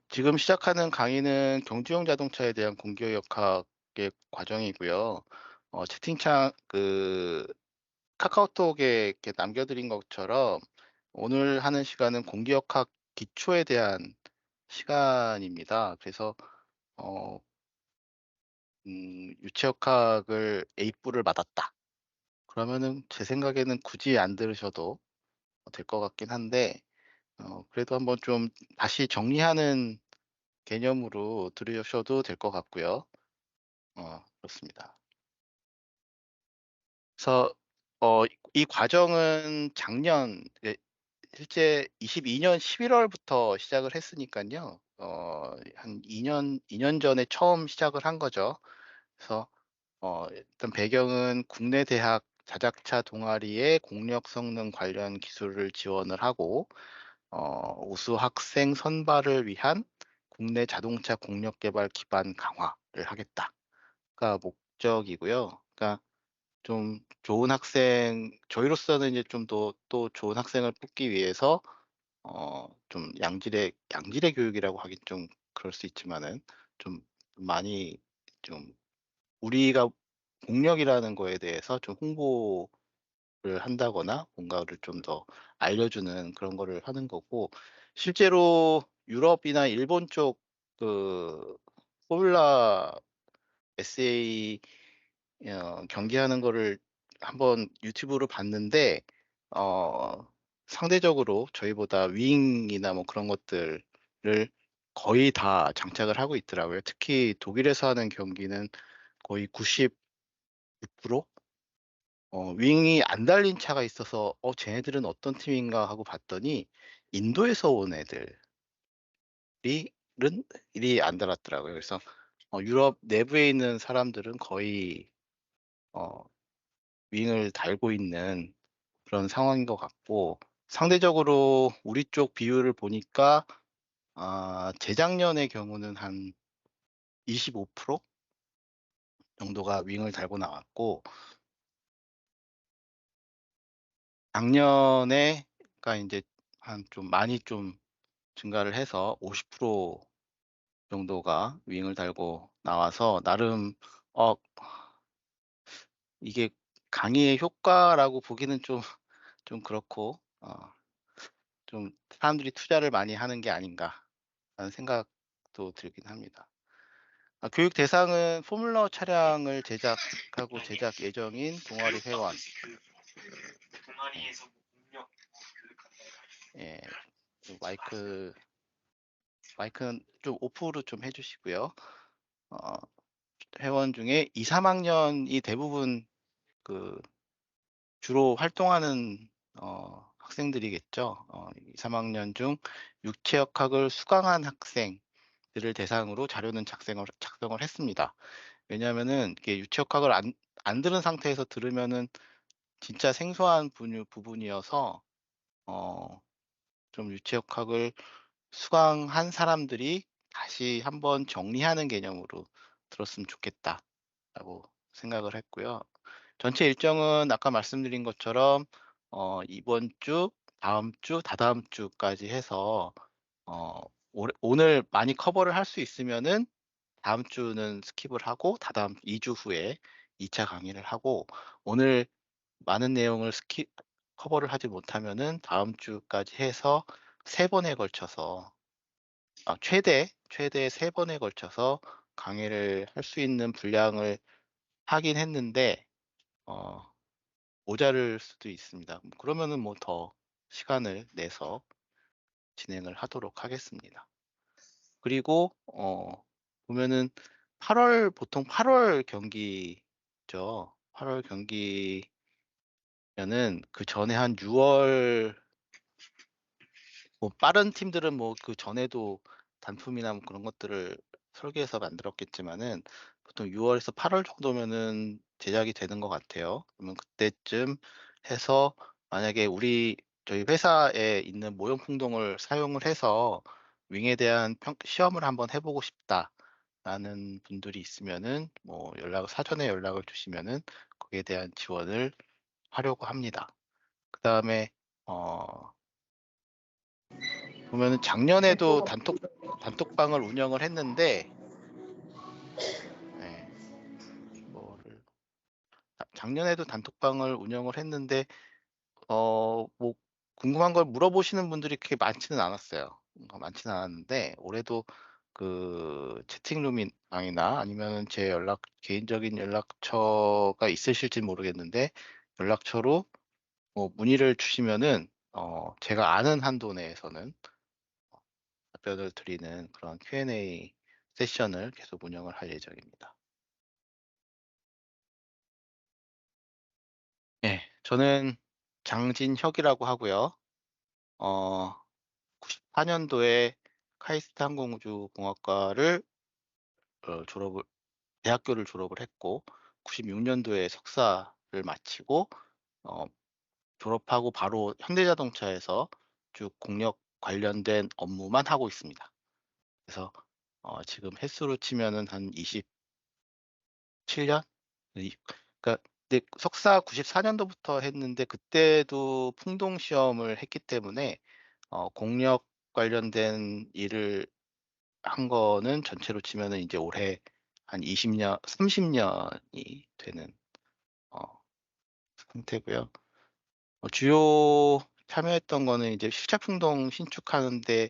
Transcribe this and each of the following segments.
지금 시작하는 강의는 경주용 자동차에 대한 공기역학의 과정이고요. 채팅창 카카오톡에 이렇게 남겨드린 것처럼 오늘 하는 시간은 공기역학 기초에 대한 시간입니다. 그래서 어 유체역학을 A뿔을 맞았다. 그러면은 제 생각에는 굳이 안 들으셔도 될 것 같긴 한데, 그래도 한번 좀 다시 정리하는 개념으로 들으셔도 될 것 같고요. 그렇습니다. 그래서 이 과정은 작년, 실제 22년 11 월부터 시작을 했으니깐요. 한 2년 전에 처음 시작을 한 거죠. 그래서 일단 배경은 국내 대학 자작차 동아리의 공력 성능 관련 기술을 지원을 하고, 우수 학생 선발을 위한 국내 자동차 공력 개발 기반 강화를 하겠다가 목적이고요. 그러니까 좀 좋은 학생, 저희로서는 이제 좀 또 좋은 학생을 뽑기 위해서 좀 양질의 교육이라고 하긴 좀 그럴 수 있지만은, 좀 많이 좀 우리가 공력이라는 거에 대해서 좀 홍보를 한다거나 뭔가를 좀 더 알려주는 그런 거를 하는 거고, 실제로 유럽이나 일본 쪽 포뮬라 SA 경기하는 거를 한번 유튜브로 봤는데, 어 상대적으로 저희보다 윙이나 뭐 그런 것들을 거의 다 장착을 하고 있더라고요. 특히 독일에서 하는 경기는 거의 96%, 윙이 안 달린 차가 있어서 '쟤네들은 어떤 팀인가.' 하고 봤더니 인도에서 온 애들이 은 일이 안 달았더라고요. 그래서 유럽 내부에 있는 사람들은 거의 어 윙을 달고 있는 그런 상황인 것 같고, 상대적으로 우리 쪽 비율을 보니까 재작년의 경우는 한 25% 정도가 윙을 달고 나왔고, 작년에가 인제 한 좀 많이 좀 증가를 해서 50% 정도가 윙을 달고 나와서, 나름 어 이게 강의의 효과라고 보기는 좀 그렇고, 좀 '사람들이 투자를 많이 하는 게 아닌가.'라는 생각도 들긴 합니다. 교육 대상은 포뮬러 차량을 제작하고 제작 예정인 동아리 회원. 예. 예. 그 마이크는 좀 오프로 좀 해 주시고요. 어 회원 중에 2-3 학년이 대부분 그 주로 활동하는 학생들이겠죠. 2-3 학년 중 육체역학을 수강한 학생들을 대상으로 자료는 작성을 했습니다. 왜냐하면은 이게 유체역학을 안 들은 상태에서 들으면은 진짜 생소한 부분이어서, 어 좀 유체역학을 수강한 사람들이 다시 한번 정리하는 개념으로 들었으면 좋겠다라고 생각을 했고요. 전체 일정은 아까 말씀드린 것처럼 이번 주, 다음 주, 다다음 주까지 해서, 어 오늘 많이 커버를 할 수 있으면은 다음 주는 스킵을 하고 다다음 2주 후에 2차 강의를 하고, 오늘 많은 내용을 커버를 하지 못하면은 다음 주까지 해서 3 번에 걸쳐서, 최대 3 번에 걸쳐서 강의를 할 수 있는 분량을 하긴 했는데, 어 모자랄 수도 있습니다. 그러면은 뭐 더 시간을 내서 진행을 하도록 하겠습니다. 그리고 보면은 보통 8월 경기죠. 8월 경기면은 그전에 한 6월, 뭐 빠른 팀들은 뭐 그전에도 단품이나 뭐 그런 것들을 설계해서 만들었겠지만은, 보통 6 월에서 8월 정도면은 제작이 되는 것 같아요. 그러면 그때쯤 해서, 만약에 저희 회사에 있는 모형 풍동을 사용을 해서 윙에 대한 시험을 한번 해 보고 싶다라는 분들이 있으면은, 뭐 사전에 연락을 주시면은 거기에 대한 지원을 하려고 합니다. 그다음에 어 보면은 작년에도 단톡방을 운영을 했는데, 예, 이거를 작년에도 단톡방을 운영을 했는데 뭐 궁금한 걸 물어보시는 분들이 그렇게 많지는 않았어요. 많지는 않았는데, 올해도 그 채팅룸이 방이나 아니면은 제 개인적인 연락처가 있으실진 모르겠는데, 연락처로 뭐 문의를 주시면은 제가 아는 한도 내에서는 답변을 드리는 그런 Q&A 세션을 계속 운영을 할 예정입니다. 예. 저는 장진혁이라고 하고요. 어 94 년도에 카이스트 항공우주공학과를 졸업을 대학교를 졸업을 했고, 96 년도에 석사를 마치고 어 졸업하고 바로 현대자동차에서 쭉 공력 관련된 업무만 하고 있습니다. 그래서 지금 횟수로 치면은 한 27 년? 이 그러니까 근데 석사 94 년도부터 했는데, 그때도 풍동 시험을 했기 때문에 공력 관련된 일을 한 거는 전체로 치면은 이제 올해 한 20 년, 30 년이 되는 어 상태고요. 주요 참여했던 거는 이제 실착풍동 신축하는 데,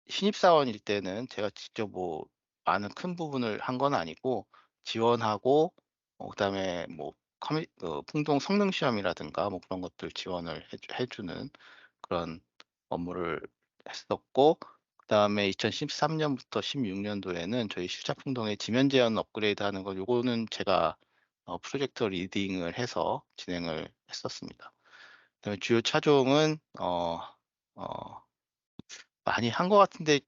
신입사원일 때는 제가 직접 뭐 많은 큰 부분을 한 건 아니고, 지원하고 그다음에 뭐 풍동 성능 시험이라든가 뭐 그런 것들 지원을 해 주는 그런 업무를 했었고, 그다음에 2013 년부터 16 년도에는 저희 실착풍동의 지면 제한 업그레이드하는 거, 요거는 제가 프로젝트 리딩을 해서 진행을 했었습니다. 그다음에 주요 차종은 어 많이 한 것 같은데,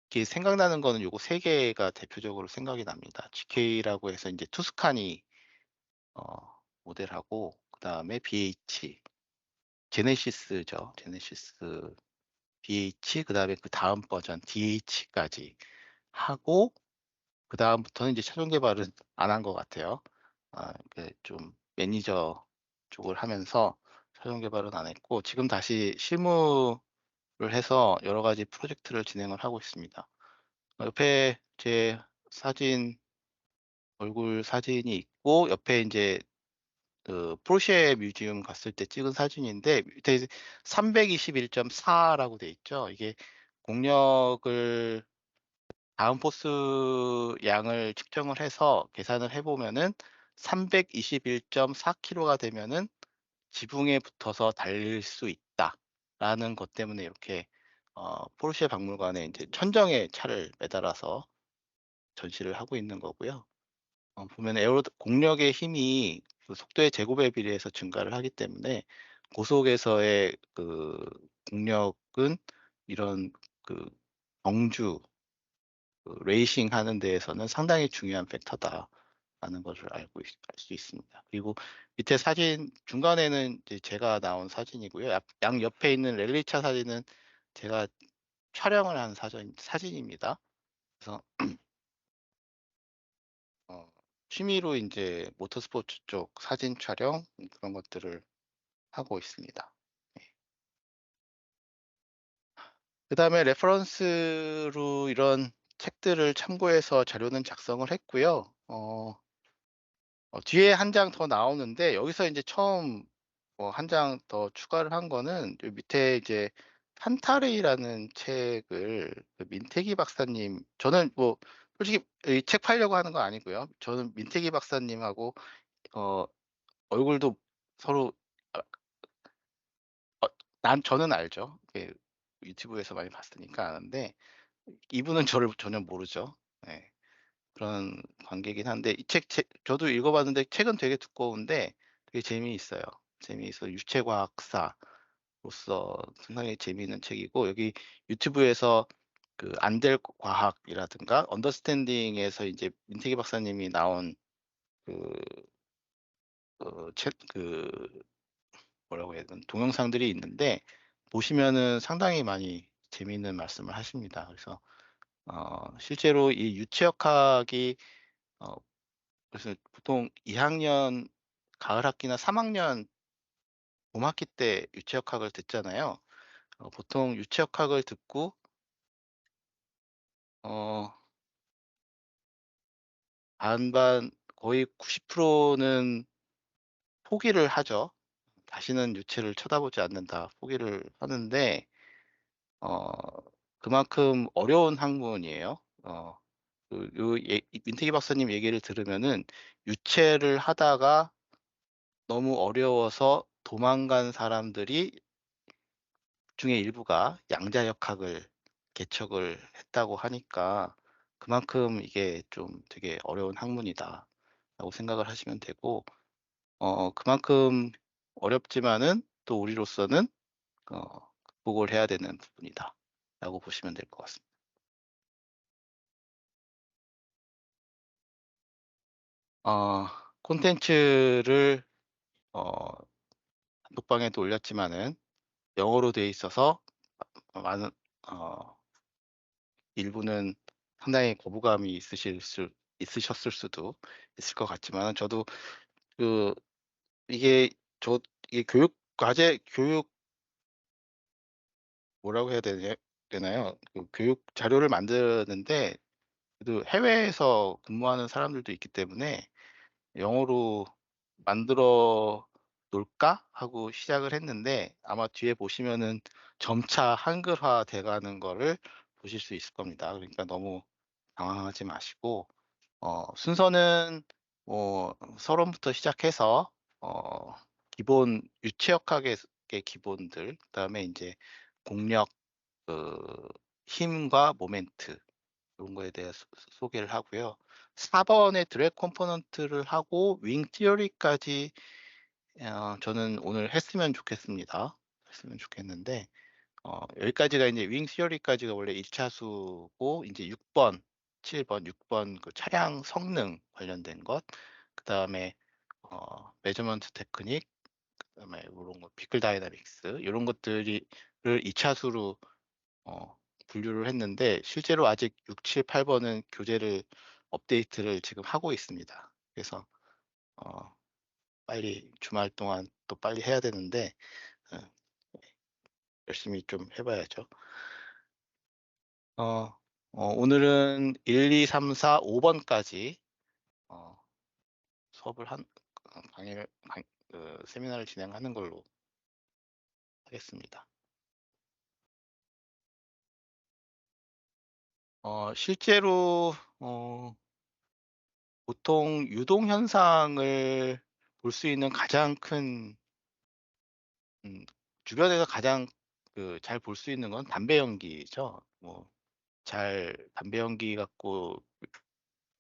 이게 생각나는 거는 요거 3 개가 대표적으로 생각이 납니다. GK라고 해서 인제 투스카니 어 모델하고, 그다음에 BH, 제네시스죠. 제네시스 BH, 그다음에 그다음 버전 DH까지 하고, 그다음부터는 이제 차종 개발은 안 한 것 같아요. 좀 매니저 쪽을 하면서 차종 개발은 안 했고, 지금 다시 실무를 해서 여러 가지 프로젝트를 진행을 하고 있습니다. 옆에 제 사진 얼굴 사진이 있고, 옆에 인제 그 포르쉐 뮤지엄 갔을 때 찍은 사진인데, 밑에 321.4 라고 돼 있죠. 이게 공력을 다운포스 양을 측정을 해서 계산을 해 보면은 321.4 킬로가 되면은 지붕에 붙어서 달릴 수 있다라는 것 때문에, 이렇게 포르쉐 박물관에 인제 천정에 차를 매달아서 전시를 하고 있는 거고요. 보면 공력의 힘이 그 속도의 제곱에 비례해서 증가를 하기 때문에, 고속에서의 그 공력은 이런 그 경주, 레이싱 하는 데에서는 상당히 중요한 팩터다라는 것을 알 수 있습니다. 그리고 밑에 사진 중간에는 이제 제가 나온 사진이고요. 양옆에 있는 랠리차 사진은 제가 촬영을 한 사진입니다. 그래서 어 취미로 인제 모터스포츠 쪽 사진 촬영, 그런 것들을 하고 있습니다. 네. 그다음에 레퍼런스로 이런 책들을 참고해서 자료는 작성을 했고요. 뒤에 한 장 더 나오는데, 여기서 인제 처음 한 장 더 추가를 한 거는, 요 밑에 이제 판타레이라는 책을 그 민태기 박사님, 저는 뭐 솔직히 이 책 팔려고 하는 거 아니고요. 저는 민태기 박사님하고 어 얼굴도 서로 아 저는 알죠. 유튜브에서 많이 봤으니까 아는데, 이분은 저를 전혀 모르죠. 예. 그런 관계이긴 한데, 이 저도 읽어 봤는데 책은 되게 두꺼운데 되게 재미있어요. 유체과학사로서 상당히 재미있는 책이고, 여기 유튜브에서 그 안될 과학이라든가 언더스탠딩에서 이제 민태기 박사님이 나온 그 책 뭐라고 해야 되나, 동영상들이 있는데, 보시면은 상당히 많이 재미있는 말씀을 하십니다. 그래서 실제로 이 유체역학이 어 그래서 보통 2 학년 가을 학기나 3 학년 봄 학기 때 유체역학을 듣잖아요. 보통 유체역학을 듣고 어 반반 거의 90%는 포기를 하죠. '다시는 유체를 쳐다보지 않는다.' 포기를 하는데 어 그만큼 어려운 학문이에요. 요 이 민태기 박사님 얘기를 들으면은 유체를 하다가 너무 어려워서 도망간 사람들이 중에 일부가 양자역학을 개척을 했다고 하니까 그만큼 이게 좀 되게 어려운 학문이다라고 생각을 하시면 되고, 그만큼 어렵지만은 또 우리로서는 어 극복을 해야 되는 부분이다라고 보시면 될 것 같습니다. 어 콘텐츠를 단톡방에도 올렸지만은 영어로 돼 있어서 많은 어 일부는 상당히 거부감이 있으셨을 수도 있을 것 같지만, 저도 그 이게 저 이게 교육 과제 교육 뭐라고 해야 되나요? 그 교육 자료를 만드는데 그래도 해외에서 근무하는 사람들도 있기 때문에 '영어로 만들어 놓을까?' 하고 시작을 했는데, 아마 뒤에 보시면은 점차 한글화 돼 가는 거를 보실 수 있을 겁니다. 그러니까 너무 당황하지 마시고, 순서는 서론부터 시작해서 기본 유체역학의 기본들, 그다음에 인제 공력, 그 힘과 모멘트, 요런 거에 대해서 소개를 하고요. 4 번에 드랙 컴포넌트를 하고 윙 티어리까지 저는 오늘 했으면 좋겠습니다. 했으면 좋겠는데, 여기까지가 인제 윙 티어리까지가 원래 1 차수고, 인제 6 번, 7 번, 6번 그 차량 성능 관련된 것, 그다음에 메저먼트 테크닉, 그다음에 요런 거 비클 다이나믹스 요런 것들이 를 2 차수로 어 분류를 했는데, 실제로 아직 6, 7, 8 번은 교재를 업데이트를 지금 하고 있습니다. 그래서 어 빨리 주말 동안 또 빨리 해야 되는데 어 열심히 좀 해 봐야죠. 어 오늘은 1, 2, 3, 4, 5 번까지 어 수업을 강의를 강 세미나를 진행하는 걸로 하겠습니다. 실제로 보통 유동 현상을 볼 수 있는 가장 큰, 주변에서 가장 잘 볼 수 있는 건 담배 연기죠. 담배 연기 갖고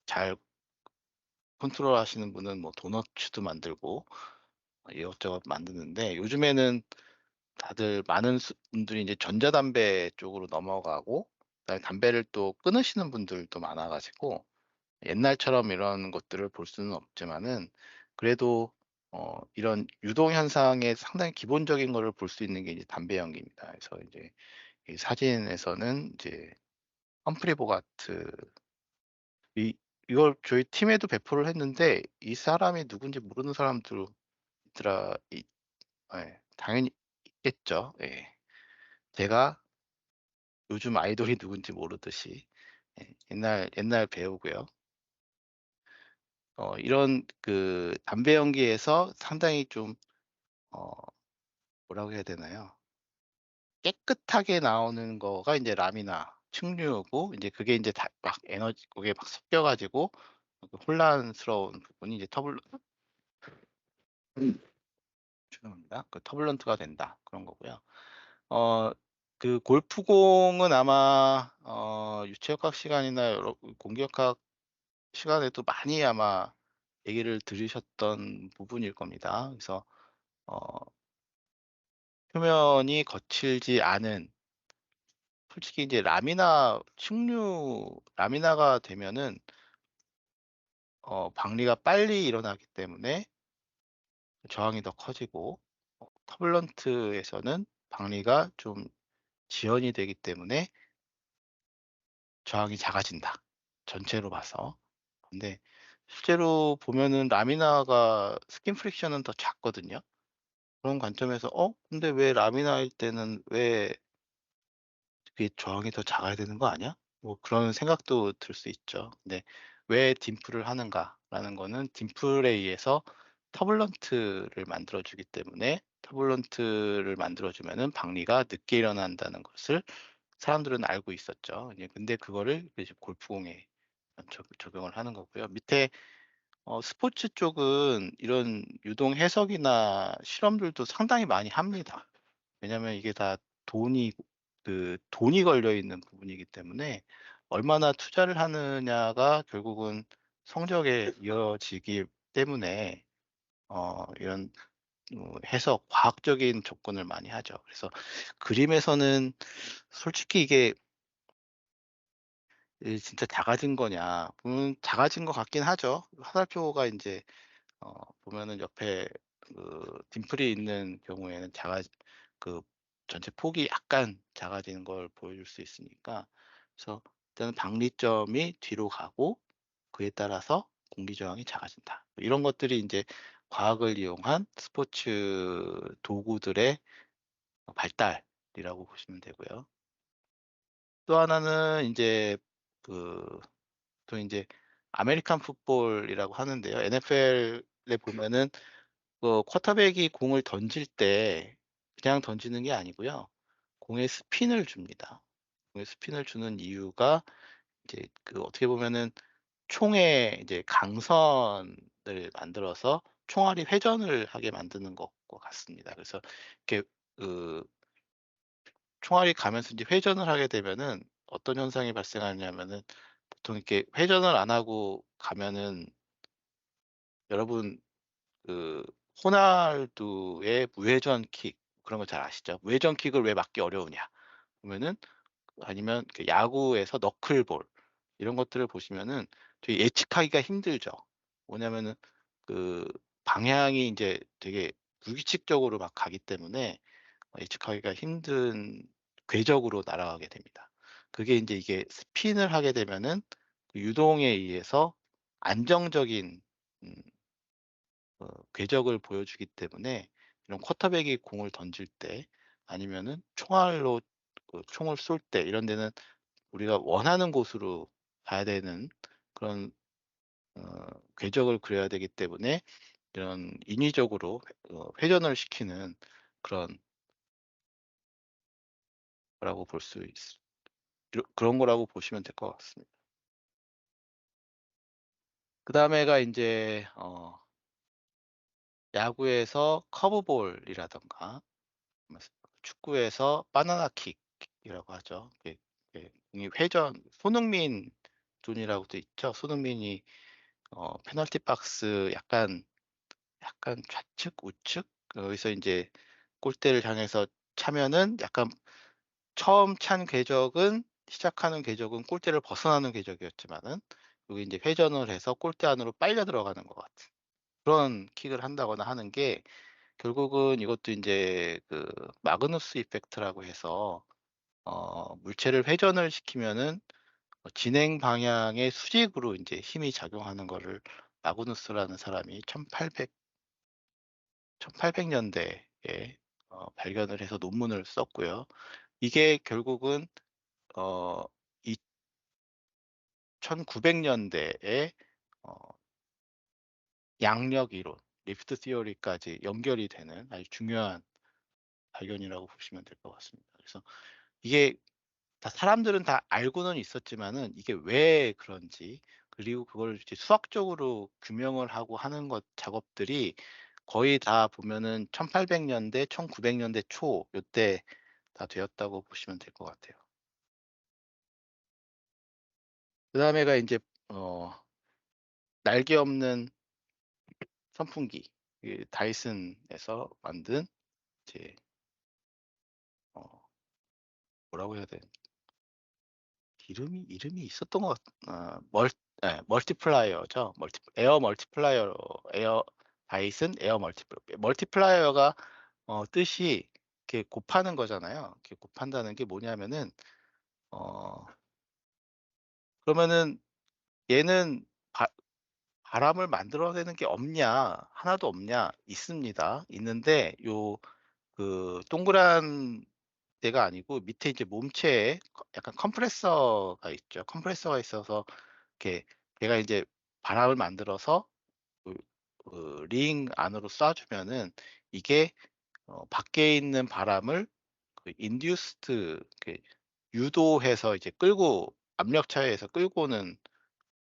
잘 컨트롤하시는 분은 도너츠도 만들고 이것저것 만드는데, 요즘에는 다들 많은 분들이 이제 전자담배 쪽으로 넘어가고, 그다음에 담배를 또 끊으시는 분들도 많아 가지고 옛날처럼 이런 것들을 볼 수는 없지만은, 그래도 이런 유동 현상의 상당히 기본적인 거를 볼 수 있는 게 이제 담배 연기입니다. 그래서 이제 이 사진에서는 이제 험프리 보가트, 이 이걸 저희 팀에도 배포를 했는데 이 사람이 누군지 모르는 사람들 있더라. 당연히 있겠죠. 예. 제가 요즘 아이돌이 누군지 모르듯이 옛날 배우고요. 이런 담배 연기에서 상당히 좀 어 뭐라고 해야 되나요? 깨끗하게 나오는 거가 인제 라미나 측류고, 인제 그게 인제 다 막 에너지 그게 막 섞여 가지고 혼란스러운 부분이 이제 죄송합니다. 터뷸런트가 된다, 그런 거고요. 어 골프공은 아마 유체역학 시간이나 여러 공기역학 시간에도 많이 아마 얘기를 들으셨던 부분일 겁니다. 그래서 어 표면이 거칠지 않은, 솔직히 이제 라미나가 되면은 방리가 빨리 일어나기 때문에 저항이 더 커지고, 터뷸런트에서는 방리가 좀 지연이 되기 때문에 저항이 작아진다, 전체로 봐서. 근데 실제로 보면은 라미나가 스킨 프릭션은 더 작거든요. 그런 관점에서 근데 왜 라미나일 때는 왜 이게 저항이 더 작아야 되는 거 아니야?' 뭐 그런 생각도 들 수 있죠. 근데 왜 딤플을 하는가라는 거는 딤플에 의해서 터뷸런트를 만들어 주기 때문에 터뷸런트를 만들어 주면은 박리가 늦게 일어난다는 것을 사람들은 알고 있었죠. 예, 근데 그거를 이제 골프공에 적용을 하는 거고요. 밑에 스포츠 쪽은 이런 유동 해석이나 실험들도 상당히 많이 합니다. 왜냐하면 이게 다 돈이 돈이 걸려 있는 부분이기 때문에 얼마나 투자를 하느냐가 결국은 성적에 이어지기 때문에 이런 해석 과학적인 접근을 많이 하죠. 그래서 그림에서는 솔직히 이게 진짜 작아진 거냐 작아진 것 같긴 하죠. 화살표가 인제 보면은 옆에 딤플이 있는 경우에는 그 전체 폭이 약간 작아지는 걸 보여줄 수 있으니까. 그래서 일단은 박리점이 뒤로 가고 그에 따라서 공기 저항이 작아진다. 이런 것들이 인제 과학을 이용한 스포츠 도구들의 발달이라고 보시면 되고요. 또 하나는 인제 그 또 인제 아메리칸 풋볼이라고 하는데요. NFL에 보면은 쿼터백이 공을 던질 때 그냥 던지는 게 아니고요. 공에 스핀을 줍니다. 공에 스핀을 주는 이유가 이제 어떻게 보면은 총에 이제 강선을 만들어서 총알이 회전을 하게 만드는 것과 같습니다. 그래서 이렇게 그 총알이 가면서 이제 회전을 하게 되면은 어떤 현상이 발생하냐면은 보통 이렇게 회전을 안 하고 가면은 여러분 그 호날두의 무회전 킥 그런 거 잘 아시죠? 무회전 킥을 왜 막기 어려우냐 보면은 아니면 야구에서 너클볼 이런 것들을 보시면은 되게 예측하기가 힘들죠. 뭐냐면은 그 방향이 인제 되게 불규칙적으로 막 가기 때문에 예측하기가 힘든 궤적으로 날아가게 됩니다. 그게 인제 이게 스핀을 하게 되면은 그 유동에 의해서 안정적인 음 궤적을 보여주기 때문에 이런 쿼터백이 공을 던질 때 아니면은 총알로 총을 쏠 때 이런 데는 우리가 원하는 곳으로 가야 되는 그런 어 궤적을 그려야 되기 때문에 이런 인위적으로 회전을 시키는 그런 거라고 볼 수 있 그런 거라고 보시면 될 것 같습니다. 그다음에가 인제 야구에서 커브볼이라든가 축구에서 바나나 킥이라고 하죠. 공이 회전 손흥민 존이라고도 있죠. 손흥민이 페널티 박스 약간 좌측 우측 여기서 인제 골대를 향해서 차면은 약간 처음 찬 궤적은 시작하는 궤적은 골대를 벗어나는 궤적이었지만은 여기 인제 회전을 해서 골대 안으로 빨려 들어가는 것 같은 그런 킥을 한다거나 하는 게 결국은 이것도 인제 마그누스 이펙트라고 해서 물체를 회전을 시키면은 진행 방향의 수직으로 인제 힘이 작용하는 거를 마그누스라는 사람이 1800 년대에 발견을 해서 논문을 썼고요. 이게 결국은 어 이 1900 년대에 어 양력 이론, 리프트 티어리까지 연결이 되는 아주 중요한 발견이라고 보시면 될 것 같습니다. 그래서 이게 다 사람들은 다 알고는 있었지만은 이게 왜 그런지 그리고 그걸 이제 수학적으로 규명을 하고 하는 것 작업들이 거의 다 보면은 1800 년대, 1900 년대 초 요때 다 되었다고 보시면 될 것 같아요. 그다음에가 인제 어 날개 없는 선풍기. 다이슨에서 만든 이제 어 뭐라고 해야 되나 이름이 있었던 것 같 멀 예 멀티플라이어죠. 에어 다이슨 에어 멀티플라이어가 뜻이 이렇게 곱하는 거잖아요. 이렇게 곱한다는 게 뭐냐면은 어 그러면은 얘는 바 바람을 만들어내는 게 없냐? 하나도 없냐? 있습니다. 있는데 동그란 데가 아니고 밑에 이제 몸체에 약간 컴프레서가 있죠. 컴프레서가 있어서 이렇게 걔가 이제 바람을 만들어서 그 링 안으로 쏴 주면은 이게 밖에 있는 바람을 그 인듀스드 이렇게 유도해서 이제 끌고 압력 차이에서 끌고 오는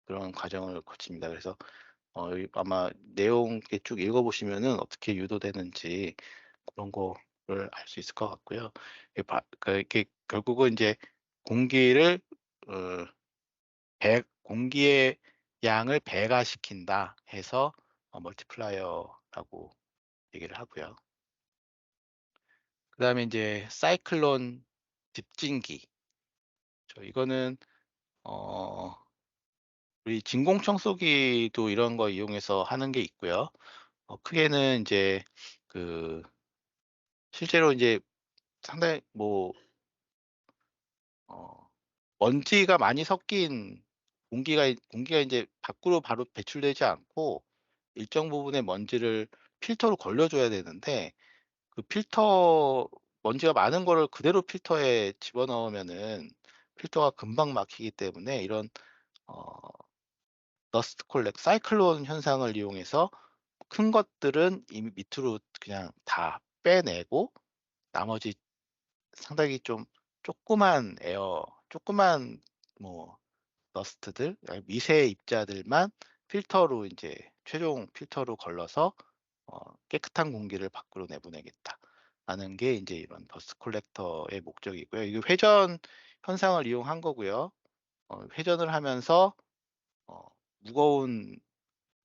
그런 과정을 거칩니다. 그래서 이 아마 내용 이렇게 쭉 읽어 보시면은 어떻게 유도되는지 그런 거를 알 수 있을 것 같고요. 이렇게 결국은 이제 공기를 어 배 공기의 양을 배가시킨다 해서 멀티플라이어라고 얘기를 하고요. 그다음에 인제 사이클론 집진기. 이거는 어 우리 진공 청소기도 이런 거 이용해서 하는 게 있고요. 크게는 인제 그 실제로 인제 상당히 어 먼지가 많이 섞인 공기가 인제 밖으로 바로 배출되지 않고 일정 부분의 먼지를 필터로 걸러 줘야 되는데 그 필터 먼지가 많은 거를 그대로 필터에 집어넣으면은 필터가 금방 막히기 때문에 이런 어 더스트 콜렉 사이클론 현상을 이용해서 큰 것들은 이미 밑으로 그냥 다 빼내고 나머지 상당히 좀 조그만 조그만 뭐 더스트들 미세 입자들만 필터로 인제 최종 필터로 걸러서 '깨끗한 공기를 밖으로 내보내겠다.'라는 게 인제 이런 더스트 콜렉터의 목적이고요. 이게 회전 현상을 이용한 거고요. 회전을 하면서 어 무거운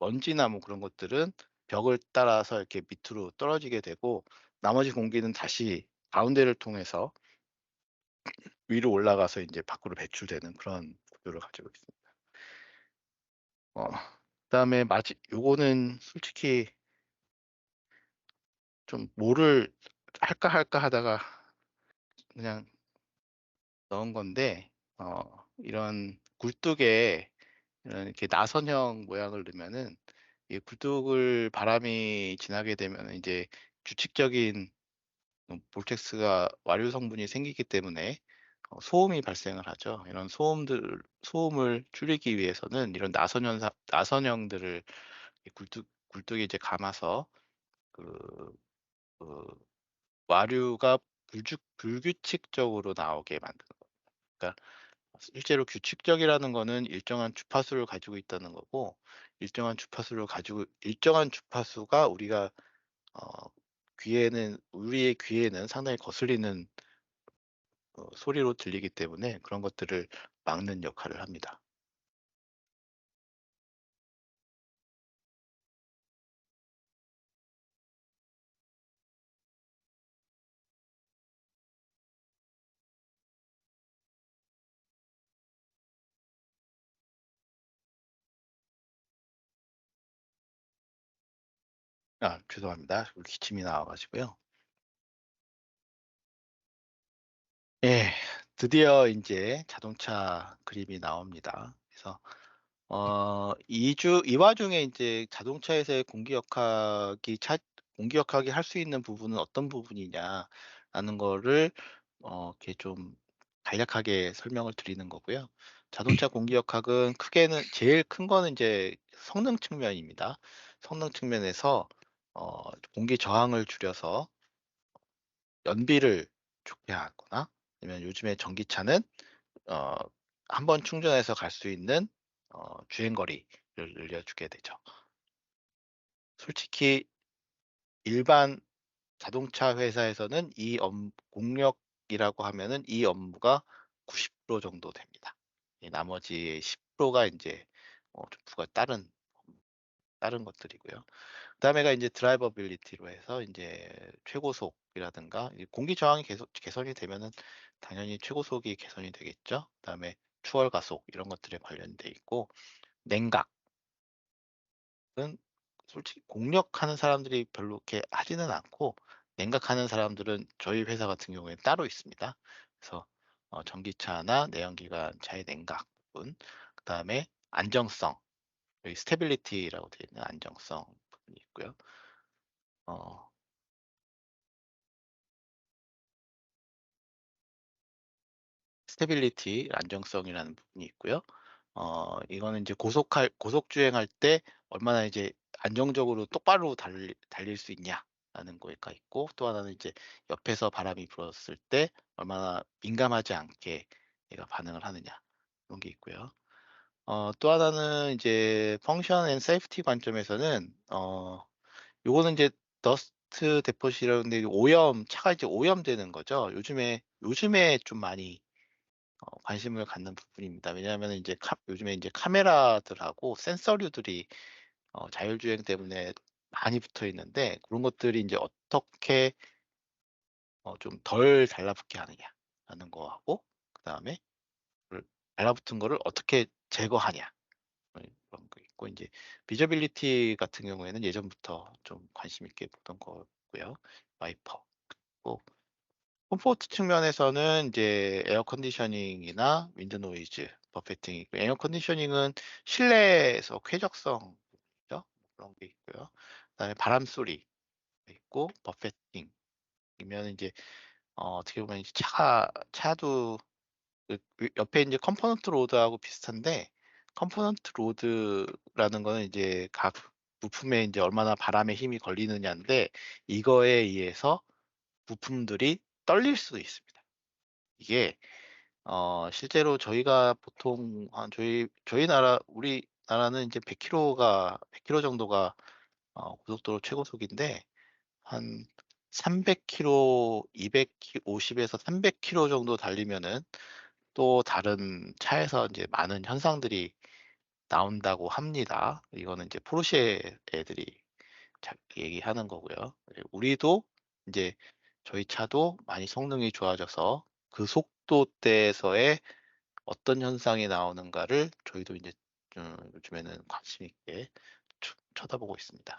먼지나 뭐 그런 것들은 벽을 따라서 이렇게 밑으로 떨어지게 되고 나머지 공기는 다시 가운데를 통해서 위로 올라가서 인제 밖으로 배출되는 그런 구조를 가지고 있습니다. 그다음에 마지 요거는 솔직히 좀 뭐를 할까, 할까 하다가 그냥 넣은 건데 이런 굴뚝에 이렇게 나선형 모양을 넣으면은 이 굴뚝을 바람이 지나게 되면은 인제 규칙적인 볼텍스가 와류 성분이 생기기 때문에 소음이 발생을 하죠. 이런 소음을 줄이기 위해서는 이런 나선형들을 이 굴뚝에 이제 감아서 그 그 와류가 불규칙적으로 나오게 만드는 거예요. 그러니까 실제로 규칙적이라는 거는 일정한 주파수를 가지고 있다는 거고 일정한 주파수가 어 우리의 귀에는 상당히 거슬리는 소리로 들리기 때문에 그런 것들을 막는 역할을 합니다. 죄송합니다. 기침이 나와 가지고요. 예. 드디어 인제 자동차 그림이 나옵니다. 그래서 이 와중에 인제 자동차에서의 공기 역학이 할 수 있는 부분은 어떤 부분이냐라는 거를 이렇게 좀 간략하게 설명을 드리는 거고요. 자동차 공기 역학은 크게는 제일 큰 거는 인제 성능 측면입니다. 성능 측면에서 공기 저항을 줄여서 연비를 좋게 하거나 아니면 요즘에 전기차는 어 한 번 충전해서 갈 수 있는 주행 거리를 늘려주게 되죠. 솔직히 일반 자동차 회사에서는 이 공력이라고 하면은 이 업무가 90% 정도 됩니다. 나머지 10%가 인제 좀 다른 것들이고요. 그다음에가 인제 드라이버빌리티로 해서 인제 최고속이라든가 이 공기 저항이 계속 개선이 되면은 당연히 최고속이 개선이 되겠죠. 그다음에 추월 가속 이런 것들에 관련돼 있고 냉각은 솔직히 공력하는 사람들이 별로 이렇게 하지는 않고 냉각하는 사람들은 저희 회사 같은 경우에는 따로 있습니다. 그래서 전기차나 내연기관차의 냉각 부분 그다음에 안정성 여기 스테빌리티라고 되어 있는 안정성 부분이 있고요. 어 스테빌리티 안정성이라는 부분이 있고요. 이거는 이제 고속 주행할 때 얼마나 이제 안정적으로 똑바로 달릴 수 있냐라는 거가 있고, 또 하나는 이제 옆에서 바람이 불었을 때 얼마나 민감하지 않게 얘가 반응을 하느냐, 그런 게 있고요. 또 하나는 이제 펑션 앤 세이프티 관점에서는 요거는 이제 더스트 데포시라는데, 차가 이제 오염되는 거죠. 요즘에 좀 많이 관심을 갖는 부분입니다. 왜냐하면은 이제 요즘에 이제 카메라들하고 센서류들이 자율주행 때문에 많이 붙어 있는데, 그런 것들이 이제 어떻게 좀 덜 달라붙게 하느냐라는 거하고, 그다음에 그 달라붙은 거를 어떻게 제거하냐, 그런 거 있고, 이제 비저빌리티 같은 경우에는 예전부터 좀 관심 있게 보던 거고요. 와이퍼. 고 컴포트 측면에서는 이제 에어 컨디셔닝이나 윈드 노이즈 버페팅이 있고, 에어 컨디셔닝은 실내에서 쾌적성이죠. 그런 게 있고요. 그다음에 바람 소리 있고, 버페팅이면 이제 어떻게 보면 이제 차도 옆에 이제 컴포넌트 로드하고 비슷한데, 컴포넌트 로드라는 거는 이제 각 부품에 이제 얼마나 바람의 힘이 걸리느냐인데, 이거에 의해서 부품들이 떨릴 수도 있습니다. 이게 실제로 저희가 보통 저희 우리나라는 이제 100km 정도가 고속도로 최고속인데, 한 300km, 250에서 300km 정도 달리면은 또 다른 차에서 이제 많은 현상들이 나온다고 합니다. 이거는 이제 포르쉐 애들이 얘기하는 거고요. 예, 우리도 이제 저희 차도 많이 성능이 좋아져서 그 속도대에서의 어떤 현상이 나오는가를 저희도 이제 요즘에는 관심 있게 쳐다보고 있습니다.